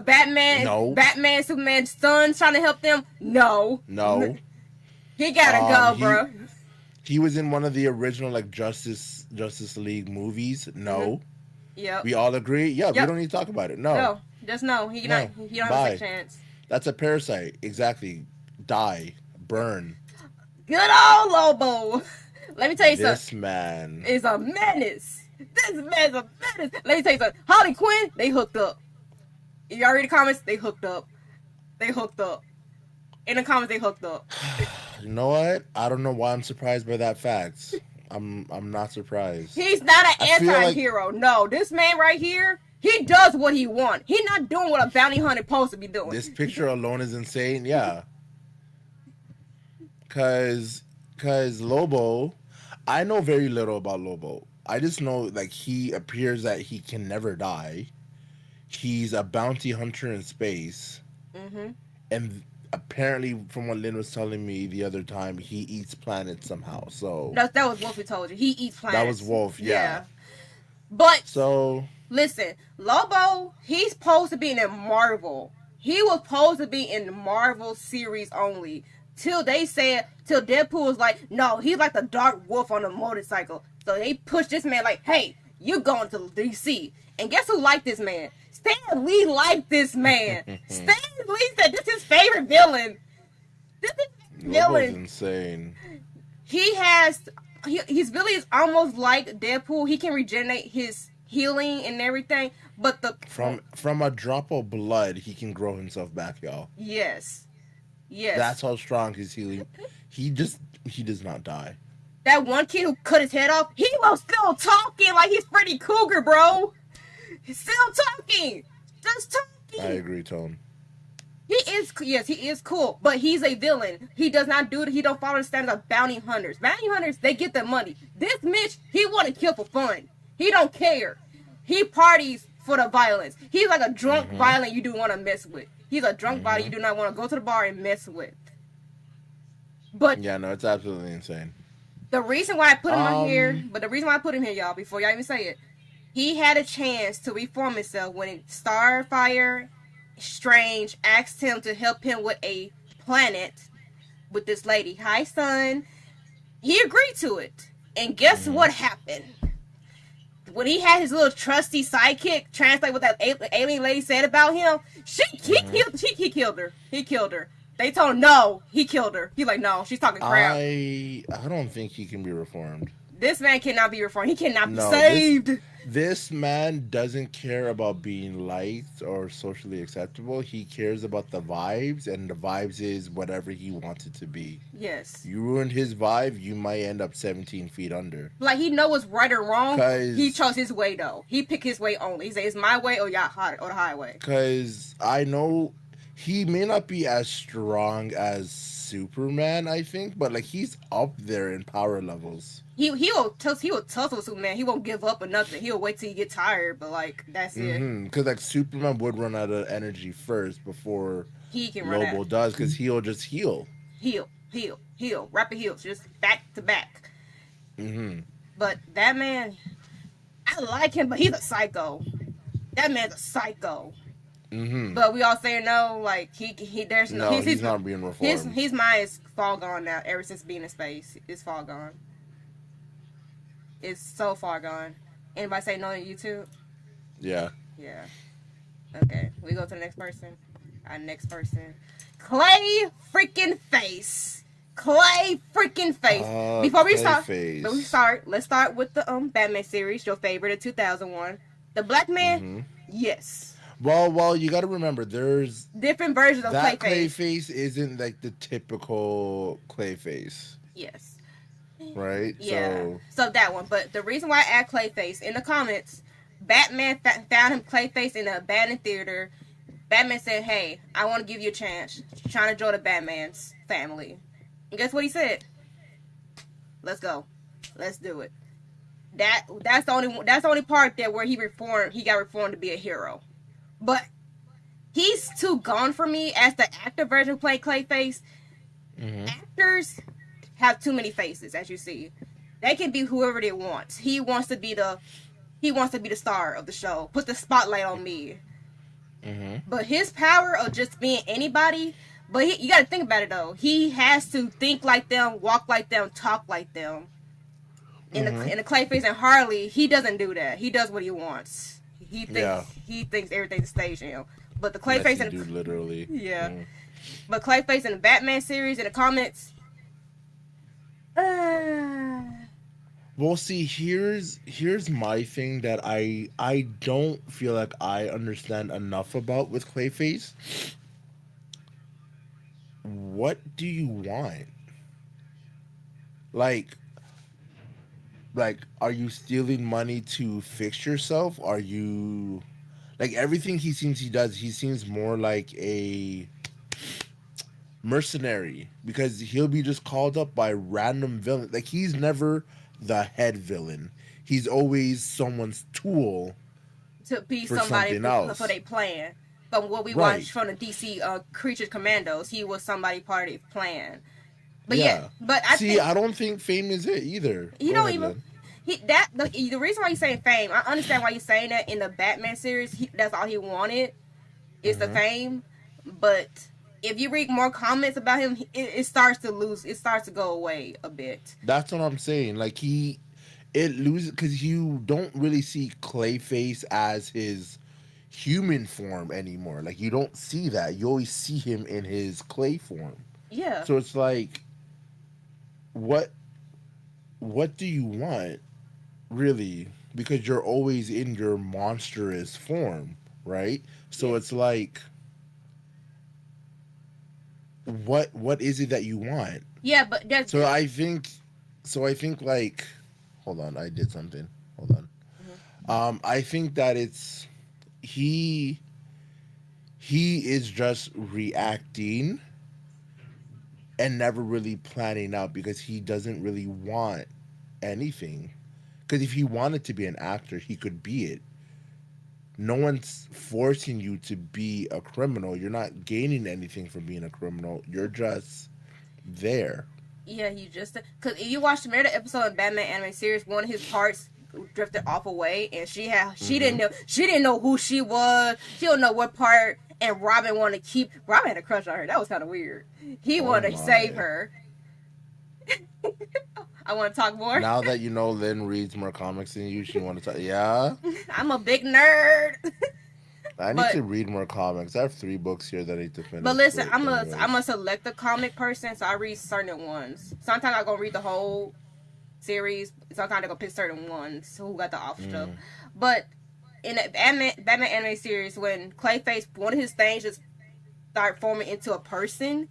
No. Superman's son trying to help them? No. No. He gotta go, He bro. he was in one of the original like Justice League movies. Mm-hmm. No. Yep. We all agree. Yeah, we Yep. don't need to talk about it. No. No. Just no. No. He don't have a second Bye. chance. That's a parasite. Exactly. Die. Burn. Good old Lobo. Let me tell you something. This man. Is a menace. This man's a menace. Let me tell you something. Harley Quinn, they hooked up. Y'all read the comments? They hooked up. They hooked up. In the comments, they hooked up. You know what? I don't know why I'm surprised by that fact. I'm not surprised. He's not an I feel like anti-hero. No, this man right here, he does what he wants. He's not doing what a bounty hunter supposed to be doing. this picture alone is insane. Yeah. Cause Lobo, I know very little about Lobo. I just know like he appears that he can never die. He's a bounty hunter in space, Mm-hmm. and apparently, from what Lynn was telling me the other time, he eats planets somehow. So That was Wolf who told you. He eats planets. that was Wolf, yeah. But So listen, Lobo, he's supposed to be in Marvel. He was supposed to be in the Marvel series only. Till Deadpool was like, no, he's like the Dark Wolf on a motorcycle. So they pushed this man like, hey, you going to DC. And guess who liked this man? Stan Lee liked this man. Stan Lee said this is his favorite villain. This is his Lobo's villain. insane. His villain is almost like Deadpool. He can regenerate his healing and everything. But From a drop of blood, he can grow himself back, y'all. yes. That's how strong his healing. He does not die. That one kid who cut his head off, he was still talking like he's Freddy Krueger, bro. He's still talking. Just talking. I agree, Tone. He is cool, but he's a villain. He does not do it. He don't follow the standards of bounty hunters. Bounty hunters, they get their money. This Mitch, he want to kill for fun. He don't care. He parties for the violence. He's like a drunk violent you do want to mess with. He's a drunk body you do not want to go to the bar and mess with. But Yeah, no, it's absolutely insane. the reason why I put him on here, y'all, before y'all even say it, he had a chance to reform himself when Starfire Strange asked him to help him with a planet with this lady. Hi, son. He agreed to it. And guess what happened? When he had his little trusty sidekick translate what that alien lady said about him, he killed her. He killed her. They told him no, he killed her. He's like, no, she's talking crap. I don't think he can be reformed. This man cannot be reformed. He cannot be No, saved. This man doesn't care about being liked or socially acceptable. He cares about the vibes, and the vibes is whatever he wants it to be. Yes. You ruined his vibe, you might end up 17 feet under. Like, he know what's right or wrong. 'Cause- He chose his way, though. He picked his way only. He said, it's my way or the highway. Because I know he may not be as strong as Superman, I think, but like he's up there in power levels. He will tussle with Superman. He won't give up or nothing. He'll wait till you get tired, but like that's it. Because like Superman would run out of energy first before He can run Lobo out. does, because he'll just heal. Heal, rapid heals, just back to back. But that man, I like him, but he's a psycho. That man's a psycho. But we all say no. Like there's No, he's not being reformed. His mind is far gone now. Ever since being in space, it's far gone. It's so far gone. Anybody say no on YouTube? Yeah. Yeah. Okay, we go to the next person. Our next person, Clay freaking Face. Clay freaking Face. Before we start, let's start with the Batman series, your favorite of 2001. The Black Man, yes. Well, you got to remember, there's Different versions of that Clayface. Clayface isn't like the typical Clayface, Yes. right? Yeah. So that one. But the reason why I add Clayface in the comments, Batman found him Clayface in an abandoned theater. Batman said, "Hey, I want to give you a chance. Trying to join the Batman's family." And guess what he said? Let's go. Let's do it. That's the only part there where he got reformed to be a hero. But he's too gone for me as the actor version play Clayface. Mm-hmm. Actors have too many faces, as you see. They can be whoever they want. He wants to be the star of the show. Put the spotlight on me. Mm-hmm. But his power of just being anybody, but you got to think about it though. He has to think like them, walk like them, talk like them. Mm-hmm. In the Clayface and Harley, he doesn't do that. He does what he wants. Yeah. He thinks everything's staged. But the Clayface Messy and dude, literally. yeah, Mm. but Clayface in the Batman series in the comics, uh, Well, see, here's my thing that I don't feel like I understand enough about with Clayface. What do you want? Like, are you stealing money to fix yourself? Are you like everything he does? He seems more like a mercenary because he'll be just called up by random villain. Like he's never the head villain. He's always someone's tool to be for somebody something for else. their plan. From what we Right. watched from the DC Creatures Commandos, he was somebody part of their plan. But yeah, Yeah. but I See, think I don't think fame is it either. he Go don't ahead, even Lynn. the reason why he's saying fame. I understand why he's saying that in the Batman series. That's all he wanted is the Hmm. fame. But if you read more comments about him, it starts to lose. It starts to go away a bit. That's what I'm saying. Like it loses because you don't really see Clayface as his human form anymore. Like you don't see that. You always see him in his clay form. Yeah, So it's like, what what do you want really? Because you're always in your monstrous form, right? So yeah, it's like, what is it that you want? yeah. But that's So I think, like, hold on, I did something. Hold on. mhm. I think that he he is just reacting and never really planning out because he doesn't really want anything. Because if he wanted to be an actor, he could be it. No one's forcing you to be a criminal. You're not gaining anything from being a criminal. You're just there. Yeah, he just because if you watch the Meredith episode of Batman anime series, one of his parts drifted off away, and Mm-hmm. she didn't know who she was. She don't know what part. And Robin wanted to keep. Robin had a crush on her. That was kind of weird. He Oh wanted to save my. her. I want to talk more. Now that you know Lynn reads more comics than you, she want to talk. Yeah, I'm a big nerd. I need but to read more comics. I have 3 books here that I need to but finish. listen, But I'm a anyways, selective comic person, so I read certain ones. Sometimes I go read the whole series. Sometimes I go pick certain ones who got the off stuff. mm, But in the Batman anime series, when Clayface, one of his things just start forming into a person,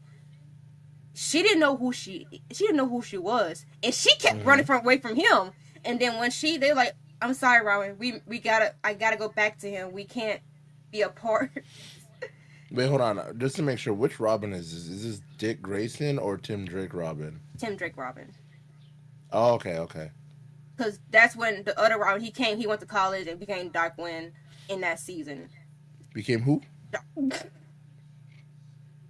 she didn't know who she was, and she kept mm-hmm. running from away from him. And then when they're like, "I'm sorry, Robin, we gotta I gotta go back to him. We can't be apart." Wait, hold on. Just to make sure, which Robin is this? Is this Dick Grayson or Tim Drake Robin? Tim Drake Robin, Oh, okay, okay. because that's when the other Robin he went to college and became Darkwind in that season. Became who?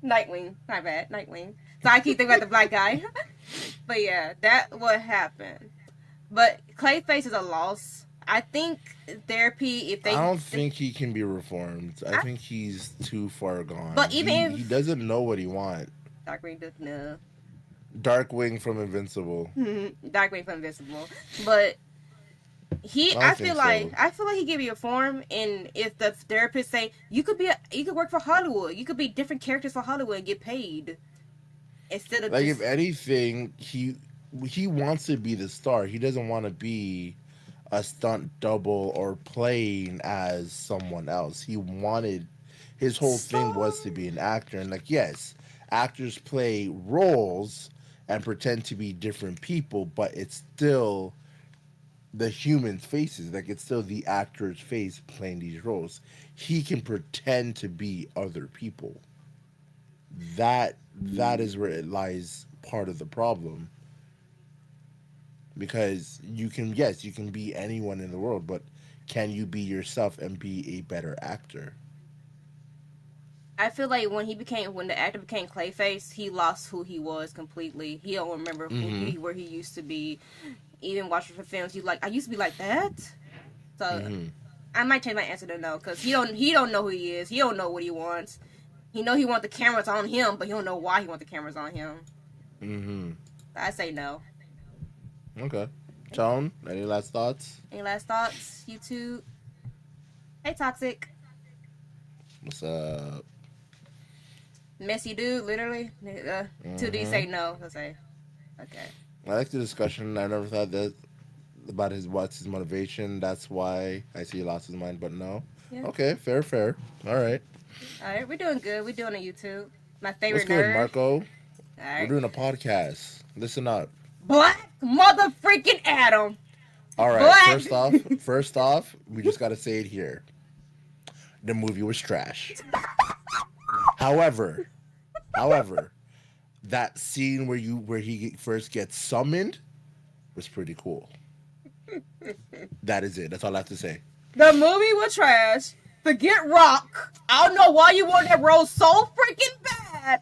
Nightwing, my bad, Nightwing. So I keep thinking about the black guy. But yeah, that what happened. But Clayface is a loss. I think therapy, if I they, don't think he can be reformed. I I, think he's too far but gone. even He if doesn't know what he wants. Darkwing does no, Darkwing from Invincible. Darkwing from Invisible, but I don't think so. I feel like he give you a form, and if the therapist say you could work for Hollywood, you could be different characters for Hollywood and get paid instead of Like if just anything, he wants to be the star. He doesn't want to be a stunt double or playing as someone else. He wanted his whole thing star. was to be an actor. And like yes, actors play roles and pretend to be different people, but it's still the human faces. Like it's still the actor's face playing these roles. He can pretend to be other people. That is where it lies part of the problem. because you can, yes, you can be anyone in the world, but can you be yourself and be a better actor? I feel like when the actor became Clayface, he lost who he was completely. He don't remember Mm-hmm. where he used to be. Even watching for films, he's like, I used to be like that. So Mm-hmm. I might change my answer to no, because he don't know who he is. He don't know what he wants. He know he want the cameras on him, but he don't know why he want the cameras on him. Mm-hmm. I say no. Okay. Tone, any last thoughts? Any last thoughts? YouTube. Hey, toxic, What's up? messy dude. Literally. 2D Mm-hmm. say no. I say okay. I like the discussion. I never thought that about what's his motivation. That's why I see he lost his mind, but no. Yeah. Okay, fair, fair. All right. All right, we're doing good. We're doing a YouTube. My What's favorite good, nerd. Marco? All We're right. doing a podcast. Listen up. Black mother freaking Adam. All right. Black. First off, we just gotta say it here. The movie was trash. However, however, that scene where he first gets summoned was pretty cool. That is it. That's all I have to say. The movie was trash. Forget Rock. I don't know why you want that role so freaking bad.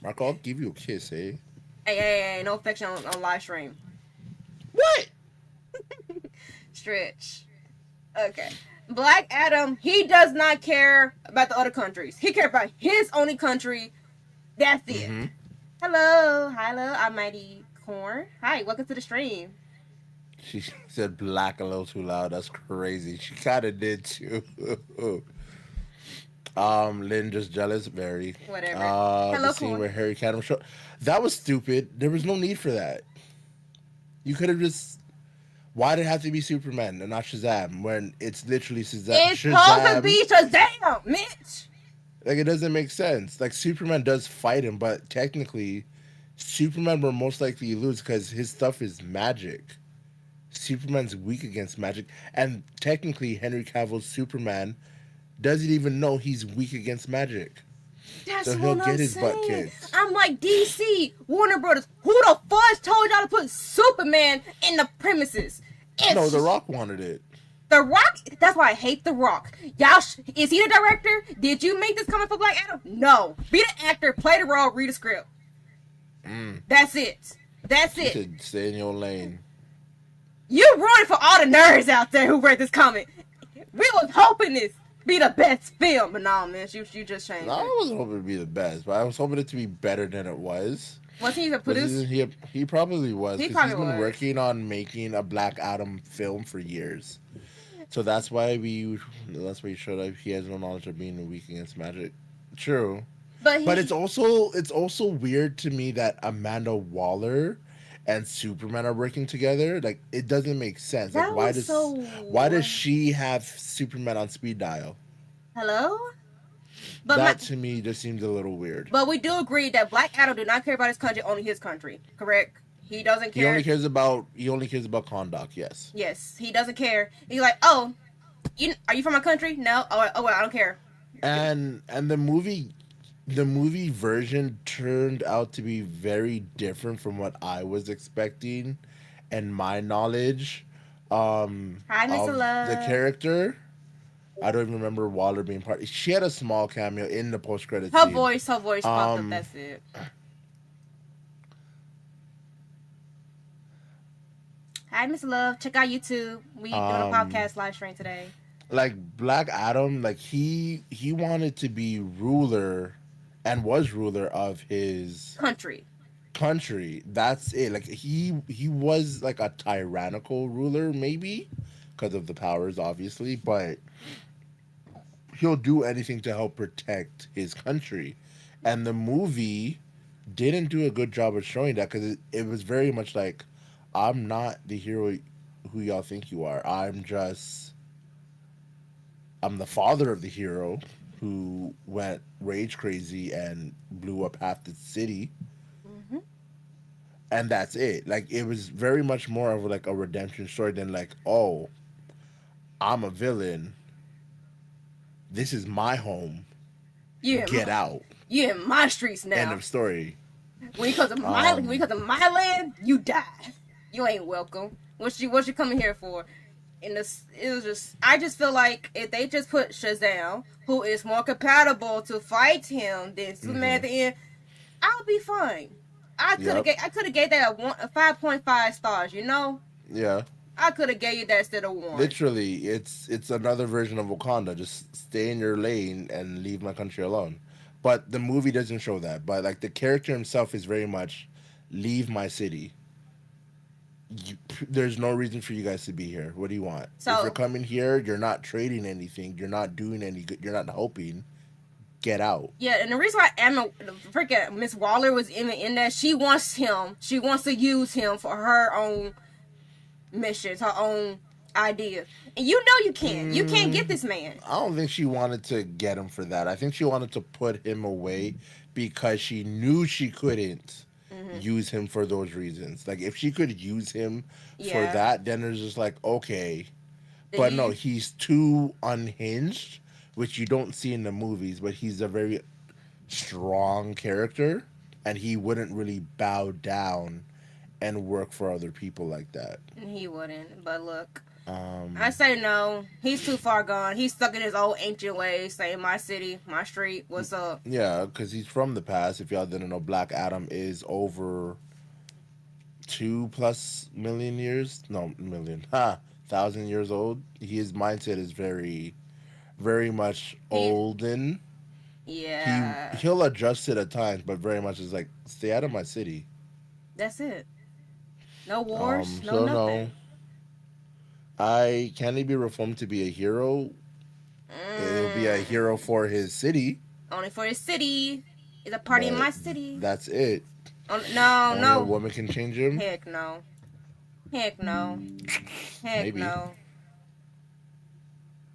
Marco, I'll give you a kiss, eh? Hey, no affection on live stream. What? Stretch. Okay. Black Adam, he does not care about the other countries. He cares about his only country. That's it. Mm-hmm. Hello. I'm Mighty Corn. Hi, welcome to the stream. She said black a little too loud. That's crazy. She kind of did too. Lynn just jealous, very. Whatever. The Hello, scene Corn. where Harry Cavill showed that was stupid. There was no need for that. You could have just. Why did it have to be Superman and not Shazam when it's literally It's supposed to Shazam? be Shazam, Mitch. Like it doesn't make sense. Like Superman does fight him, but technically, Superman will most likely lose because his stuff is magic. Superman's weak against magic, and technically, Henry Cavill's Superman doesn't even know he's weak against magic. That's So he'll what I'm get his butt saying. kicked. I'm like, DC, Warner Brothers, who the fudge told y'all to put Superman in the premises? No, It's The Rock wanted it. The Rock. That's why I hate The Rock. Y'all, is he the director? Did you make this coming for Black Adam? No. Be the actor, play the role, read the script. That's it. That's You it. should stay in your lane. You ruined for all the nerds out there who read this comment. We was hoping this be the best film, but no, man, you just changed No, I it. wasn't hoping to be the best, but I was hoping it to be better than it was. Was he the But producer? he probably was He because he's probably been was. working on making a Black Adam film for years. So that's why he showed up. He has no knowledge of being weak against magic. True. But But it's also weird to me that Amanda Waller and Superman are working together. Like it doesn't make sense. Like that was so. why does she have Superman on speed dial? Hello. But That to me just seems a little weird. but we do agree that Black Adam do not care about his country, only his country. Correct? He doesn't He care. only cares about Kondak. Yes. Yes, he doesn't care. He's like, oh, are you from my country? No. Oh, well, I don't care. And the movie version turned out to be very different from what I was expecting and my knowledge Hi, of Mr. the Love. character. I don't even remember Waller being part. She had a small cameo in the post credit Her scene. voice popped up. Um, That's it. Hi, Mr. Love. Check out YouTube. We doing a podcast live stream today. Like Black Adam, like he wanted to be ruler and was ruler of his Country. country. That's it. Like he was like a tyrannical ruler, maybe because of the powers, obviously, but he'll do anything to help protect his country. And the movie didn't do a good job of showing that because it was very much like, I'm not the hero who y'all think you are. I'm the father of the hero who went rage crazy and blew up half the city, Hmm. and that's it. Like it was very much more of like a redemption story than like, oh, I'm a villain. This is my home. You Get out. You in my streets End now. of story. When you come to my land, you die. You ain't welcome. What you coming here for? And it was just, I just feel like if they just put Shazam, who is more compatible to fight him than Superman at Mm-hmm. the end, I'll be fine. Yep. I could have gave that a 5.5 stars. You know, Yeah. I could have gave you that instead of one. Literally, it's another version of Wakanda. Just stay in your lane and leave my country alone. But the movie doesn't show that. But like the character himself is very much leave my city. There's no reason for you guys to be here. What do you want? If you're So coming here, you're not trading anything. You're not doing any good. You're not helping. Get out. yeah, and the reason why Emma, freaking Miss Waller was even in that, she wants him. She wants to use him for her own missions, her own idea. And you know you can't. You can't get this man. I don't think she wanted to get him for that. I think she wanted to put him away because she knew she couldn't Mm-hmm. use him for those reasons. Like if she could use him for Yeah. that, then it's just like okay. Then But no, you, he's too unhinged, which you don't see in the movies. But he's a very strong character, and he wouldn't really bow down and work for other people like that. he wouldn't. But look, I Um, say no. He's too far gone. He's stuck in his old ancient ways, saying my city, my street, what's up? yeah, because he's from the past. If y'all didn't know, Black Adam is over 2+ million years. No, million. Ha! 1,000 years old. His mindset is very, very much He, olden. yeah, He'll adjust it at times, but very much is like stay out of my city. that's it. No wars, no So no, nothing. I can he be reformed to be a hero? He'll be a Mm, hero for his city. only for his city. It's a party in But my city. that's it. No, Only a no. woman can change him. Heck no. Heck no. Heck Maybe. no.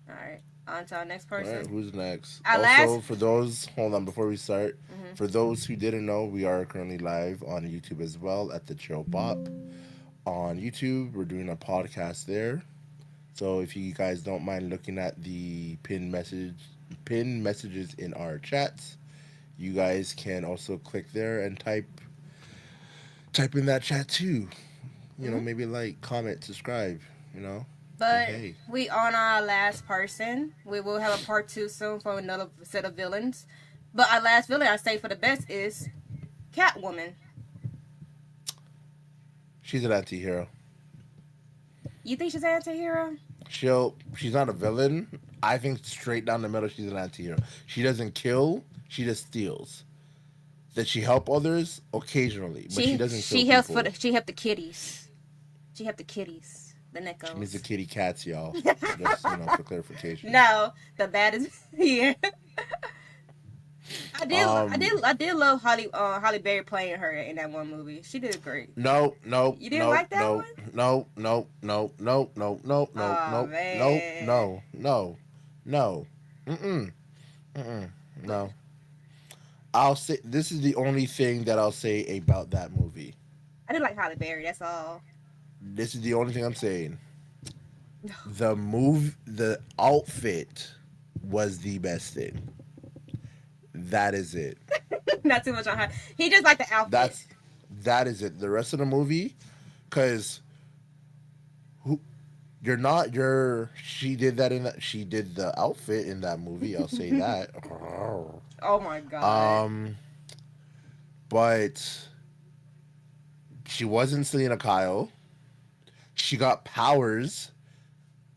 Alright. On to our next All right, person. who's next? Our Also, last. for those, hold on, before we start, Mhm. for those who didn't know, we are currently live on YouTube as well at the ChillBop on YouTube. We're doing a podcast there. So if you guys don't mind looking at the pin messages in our chats, you guys can also click there and type in that chat too. You know, Mhm. maybe like, comment, subscribe. You know, say But hey. we on our last person. We will have a part two soon for another set of villains. But our last villain, I say for the best, is Catwoman. She's an anti-hero. You think she's an anti-hero? She's not a villain. I think straight down the middle, she's an anti-hero. She doesn't kill. She just steals. Does she help others occasionally? But she doesn't kill people. She helped the kitties. She helped the kitties. The She means the Neckos. kitty cats, y'all. Just for clarification. No, the baddest. Yeah. Um, I did love Holly Berry playing her in that one movie. She did great. no, no, You didn't no, like that no, one? no, no, no, no, no, no, no, Oh no, no, man. no, no, no, mm-mm, mm-mm, no. I'll say this is the only thing that I'll say about that movie. I did like Holly Berry, that's all. This is the only thing I'm saying. The outfit was the best thing. That is it. Not too much on her. He just like the outfit. That's that is it. The rest of the movie, because who you're not you're she did that in that she did the outfit in that movie. I'll say that. Oh my god. Um, but she wasn't Selena Kyle. She got powers.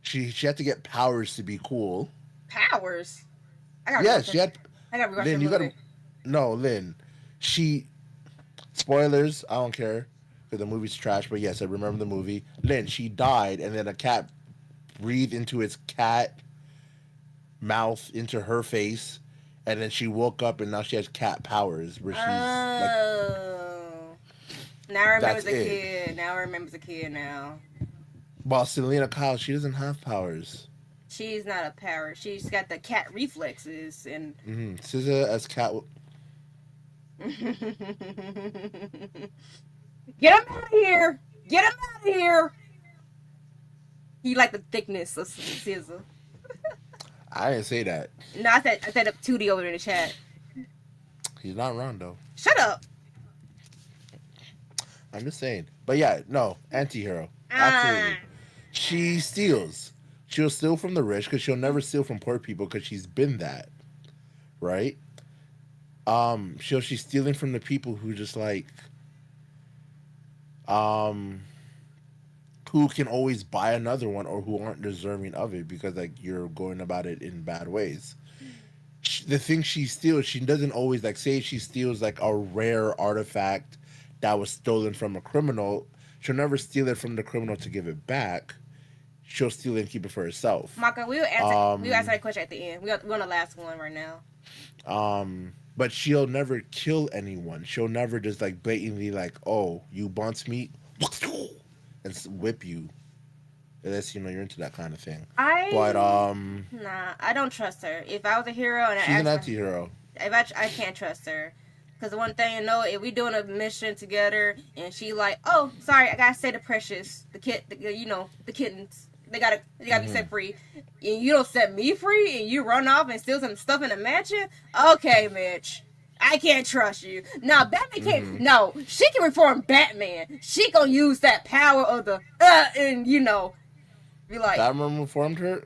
She had to get powers to be cool. Powers. I gotta Yeah, rewatch she that. had. I gotta rewatch that Lynn, you gotta. movie. No, Lynn. She. Spoilers. I don't care because the movie's trash. But yes, I remember the movie. Lynn. She died, and then a cat breathed into its cat mouth into her face, and then she woke up, and now she has cat powers, where she's like, Oh. Now I remember that's the it. kid. Now I remember the kid now. While Selena Kyle, she doesn't have powers. She's not a power. She's got the cat reflexes and SZA as cat. get him out of here! Get him out of here! He like the thickness of Cecil. I didn't say that. No, I said up Tootie over in the chat. He's not wrong though. Shut up. I'm just saying. But yeah, no, anti-hero. Ah, Absolutely. She steals. She'll steal from the rich because she'll never steal from poor people because she's been that, right? She's stealing from the people who just like um who can always buy another one or who aren't deserving of it because like you're going about it in bad ways. The thing she steals, she doesn't always like say she steals like a rare artifact that was stolen from a criminal. She'll never steal it from the criminal to give it back. She'll steal it and keep it for herself. Maka, we'll answer. We'll answer Um, that question at the end. We're on the last one right now. but she'll never kill anyone. She'll never just like blatantly like, oh, you bunts me, and whip you. Unless you know you're into that kind of thing. But I I don't trust her. If I was a hero and I she's an asked for, anti-hero. if I can't trust her. Cause the one thing you know, if we doing a mission together and she like, oh, sorry, I gotta say the precious, the kid, the kittens, they gotta be set free, and you don't set me free, and you run off and steal some stuff in the mansion. Okay, Mitch, I can't trust you. No, Batman can't. No, she can reform Batman. She gonna use that power of the and be like, Batman reformed her.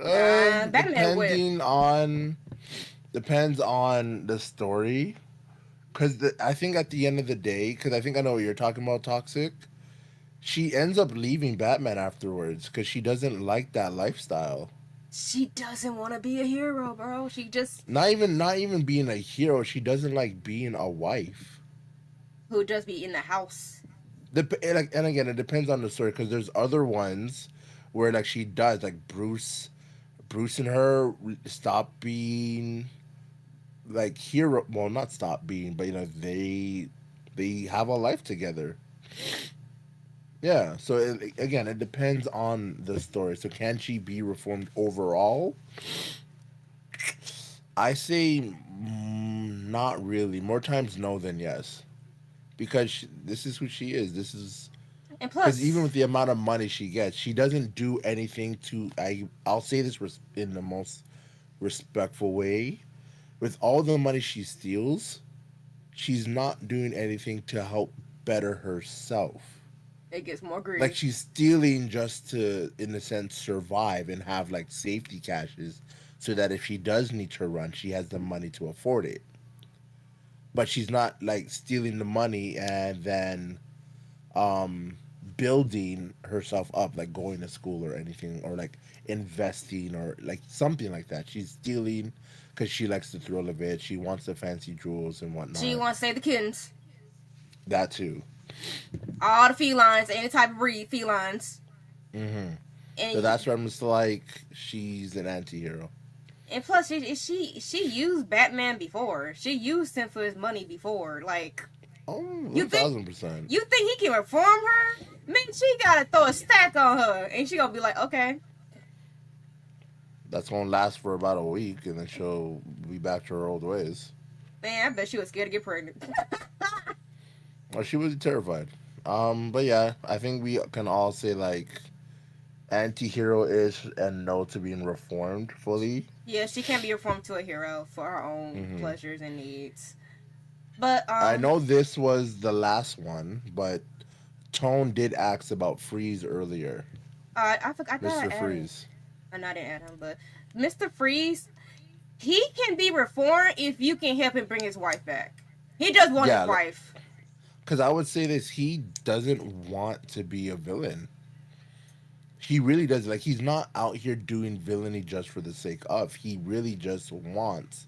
Batman would. Depends on the story. Because I think at the end of the day, because I think I know what you're talking about, Toxic. She ends up leaving Batman afterwards because she doesn't like that lifestyle. She doesn't want to be a hero, bro. She just Not even being a hero. She doesn't like being a wife. who just be in the house. And again, it depends on the story because there's other ones where like she does like Bruce and her stop being like hero. Well, not stop being, but they have a life together. Yeah. So again, it depends on the story. So can she be reformed overall? I say not really. More times no than yes, because this is who she is. This is And because even plus, with the amount of money she gets, she doesn't do anything to. I'll say this in the most respectful way. With all the money she steals, she's not doing anything to help better herself. it gets more Like greedy. she's stealing just to, in a sense, survive and have like safety caches, so that if she does need to run, she has the money to afford it. But she's not like stealing the money and then um building herself up, like going to school or anything, or like investing or like something like that. She's stealing because she likes the thrill of it. She wants the fancy jewels and She whatnot. wants to save the kittens, That too. all the felines, any type of breed felines, So and that's where I'm just like, she's an anti-hero. plus she used Batman before. She used him for his money before. Like Oh, you think 1000%. you think he can reform her? Man, she gotta throw a stack on her, and she gonna be like, okay, That's gonna last for about a week, and then she'll be back to her old ways. man, I bet she was scared to get pregnant. Or she was terrified. But yeah, I think we can all say like anti-hero ish and no to being reformed fully. Yeah, she can't be reformed to a hero for her own pleasures and needs. But I know this was the last one, but Tone did ask about Freeze earlier. I forgot. I thought Mr. I added. Freeze. I not didn't add him, but Mr. Freeze, he can be reformed if you can help him bring his wife back. He just want his Yeah, wife. because I would say this: he doesn't want to be a villain. He really does. Like he's not out here doing villainy just for the sake of. He really just wants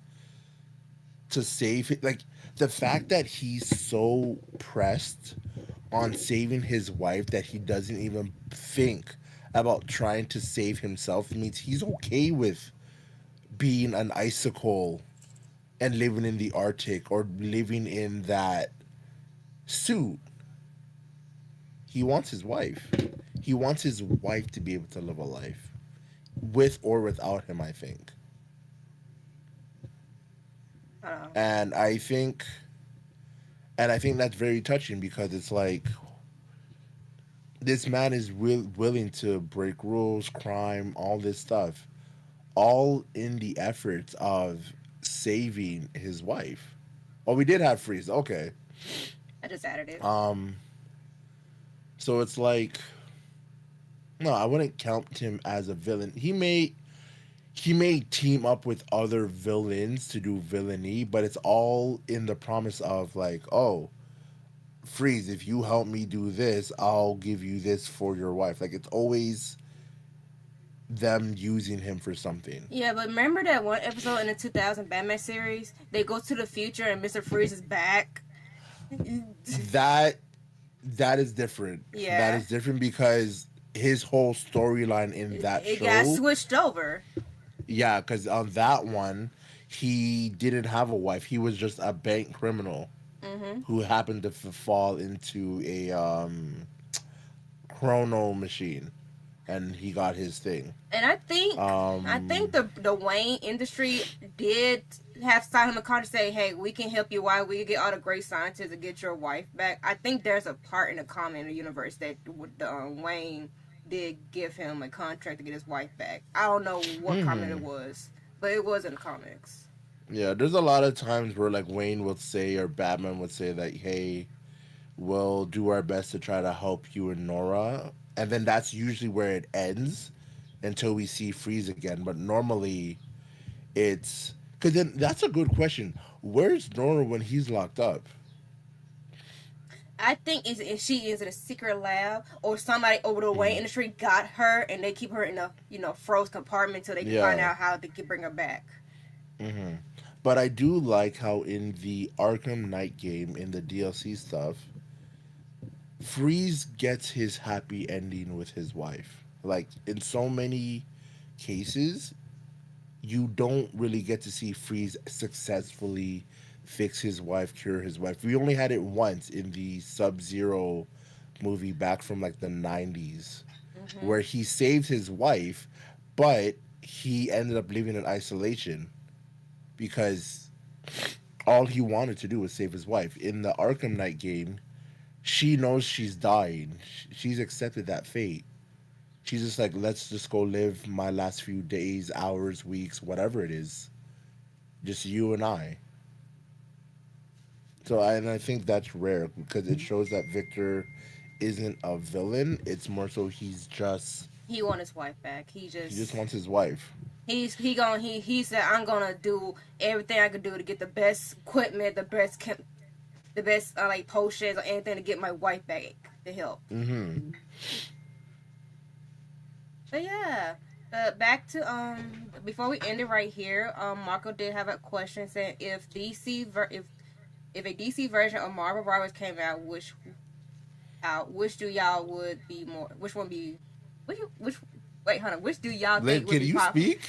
to save it. Like the fact that he's so pressed on saving his wife that he doesn't even think about trying to save himself means he's okay with being an icicle and living in the Arctic or living in that suit. He wants his wife. He wants his wife to be able to live a life with or without him, I think. Uh, And I think and I think that's very touching because it's like this man is willing to break rules, crime, all this stuff, all in the efforts of saving his wife. Oh, we did have Freeze. Okay. I just added it. So it's like, no, I wouldn't count him as a villain. He may team up with other villains to do villainy, but it's all in the promise of like, oh, Freeze, if you help me do this, I'll give you this for your wife. Like it's always them using him for something. Yeah, but remember that one episode in the 2000 Batman series? They go to the future and Mr. Freeze is back. That that is different. That Yeah, is different because his whole storyline in that it got show, switched over. yeah, because on that one, he didn't have a wife. He was just a bank criminal Hmm. who happened to fall into a chrono machine, and he got his thing. And I think the Wayne industry did have signed him a contract say, hey, we can help you. Why we can get all the great scientists to get your wife back. I think there's a part in the comic in the universe that Wayne did give him a contract to get his wife back. I don't know what comic it was, but it was in the comics. Yeah, there's a lot of times where like Wayne would say or Batman would say that, hey, we'll do our best to try to help you and Nora, and then that's usually where it ends until we see Freeze again. But normally, it's because then that's a good question. Where's Nora when he's locked up? I think is if she is in a secret lab or somebody over the Wayne industry got her and they keep her in a froze compartment till they can find Yeah. out how they can bring her back. But I do like how in the Arkham Knight game, in the DLC stuff, Freeze gets his happy ending with his wife. Like in so many cases, you don't really get to see Freeze successfully fix his wife, cure his wife. We only had it once in the Sub Zero movie back from like the 90s, Hmm. where he saved his wife, but he ended up living in isolation because all he wanted to do was save his wife. In the Arkham Knight game, she knows she's dying. She's accepted that fate. She's just like, let's just go live my last few days, hours, weeks, whatever it is, just you and I. And I think that's rare because it shows that Victor isn't a villain. It's more so He want his wife back. he just wants his wife. He said I'm gonna do everything I could do to get the best equipment, the best like potions or anything to get my wife back to help. But yeah, back to before we end it right here, Marco did have a question saying if a DC version of Marvel Rivals came out, which do y'all would be more? Which one be? Which wait, hold on. Which do y'all think Liv, would can be you popular? speak?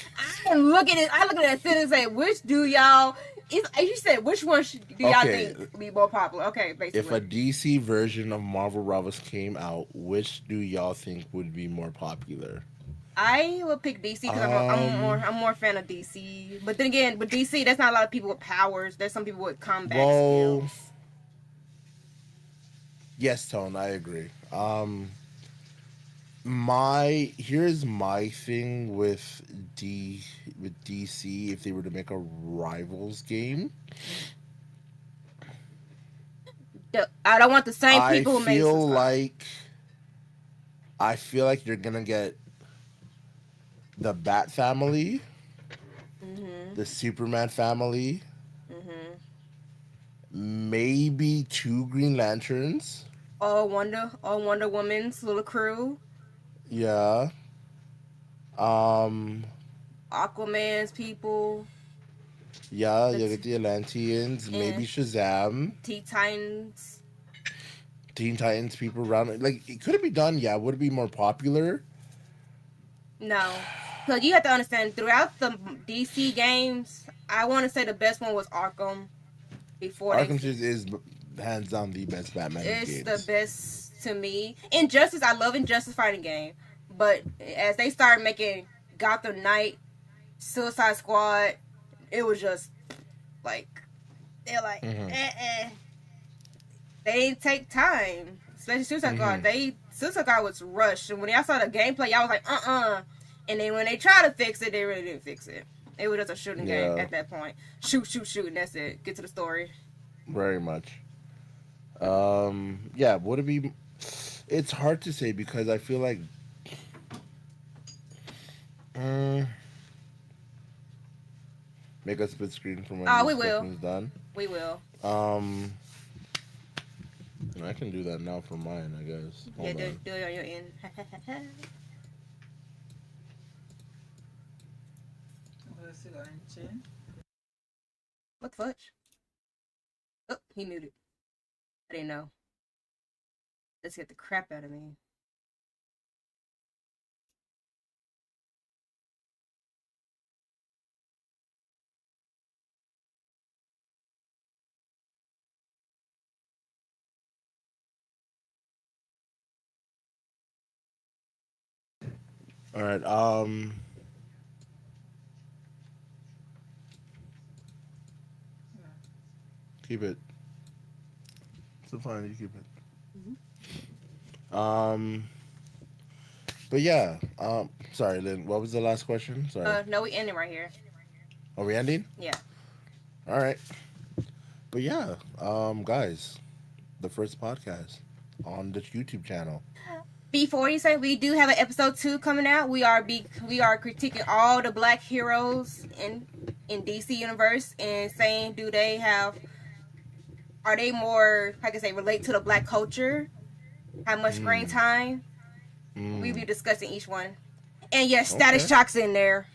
I look at it. I look at that sentence and say, which do y'all? As you said, which one do y'all Okay, think would be more popular? Okay, if a basically. DC version of Marvel Rivals came out, which do y'all think would be more popular? I would pick DC because Um, I'm more fan of DC. But then again, with DC, there's not a lot of people with powers. There's some people with combat well, skills. yes, Tone, I agree. My here's my thing with DC if they were to make a Rivals game. I don't want the same I people who made feel Suicide. like I feel like you're gonna get the Bat family, Mhm. the Superman family, Mhm. maybe two Green Lanterns. All Wonder Woman's little crew, Yeah. Um. Aquaman's people, Yeah, the you get the Atlanteans, maybe and Shazam, T Titans. Teen Titans, people around it. Like, could it be done? Yeah. Would it be more popular? No, because you have to understand throughout the DC games, I want to say the best one was Arkham. Before they, Arkham City is hands down the best Batman it's the games. best to me. Injustice, I love Injustice fighting game, but as they started making Gotham Knight, Suicide Squad, it was just like they're like, Hmm. they didn't take time. Especially Suicide Squad, Hmm. Suicide Squad was rushed, and when y'all saw the gameplay, y'all was like, and then when they tried to fix it, they really didn't fix it. It was just a shooting game Yeah, at that point. Shoot, shoot, shoot, and that's it. Get to the story. very much. Yeah, would it be? It's hard to say because I feel like mm, make a split screen from when Oh, we this will. question is done. We will. Um, I can do that now for mine. I guess. Yeah, Hold on. do it on your end. What the fudge? Oh, he muted. I didn't know. Let's get the crap out of me. All right. Keep it. It's fine. You keep it. Mm-hmm. Um, but yeah. Sorry, Lynn. What was the last question? Sorry. No, we ending right here. Are we ending? Yeah. All right. But yeah. Guys, the first podcast on this YouTube channel. Before you say, we do have an episode 2 coming out. We are critiquing all the black heroes in DC universe and saying, do they have, are they more, how can I say, relate to the black culture? How much screen Mm. time? We Mm. be discussing each one. And yes, Status Okay. Shock's in there.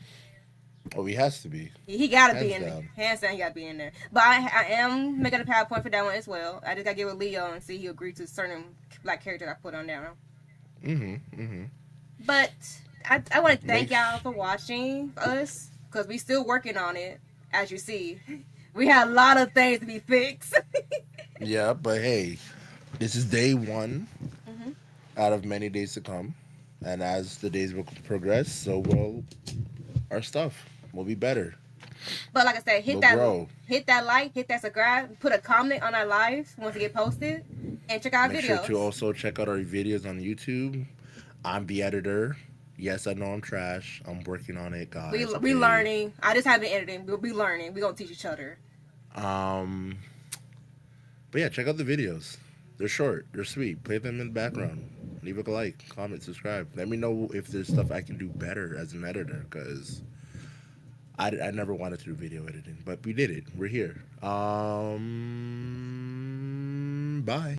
Oh, he has to be. He gotta be Hands in there. down. Hands down, he gotta be in there. But I am making a PowerPoint for that one as well. I just gotta get with Leo and see he agreed to certain black characters I put on there. Mm-hmm. Mm-hmm. But I want to thank Make y'all for watching us because we still working on it. As you see, we have a lot of things to be fixed. Yeah, but hey, this is day one hmm out of many days to come, and as the days will progress, so will our stuff. Will be better. But like I said, We'll grow. hit that like, hit that subscribe, put a comment on our lives once it get posted, and check out our Make sure to videos. also check out our videos on YouTube. I'm the editor. Yes, I know I'm trash. I'm working on it, guys. We Okay. learning. I just haven't editing. We'll be learning. We gonna teach each other. Um, but yeah, check out the videos. They're short. They're sweet. Play them in the background. Leave a like, comment, subscribe. Let me know if there's stuff I can do better as an editor, because I never wanted to do video editing, but we did it. We're here. Bye.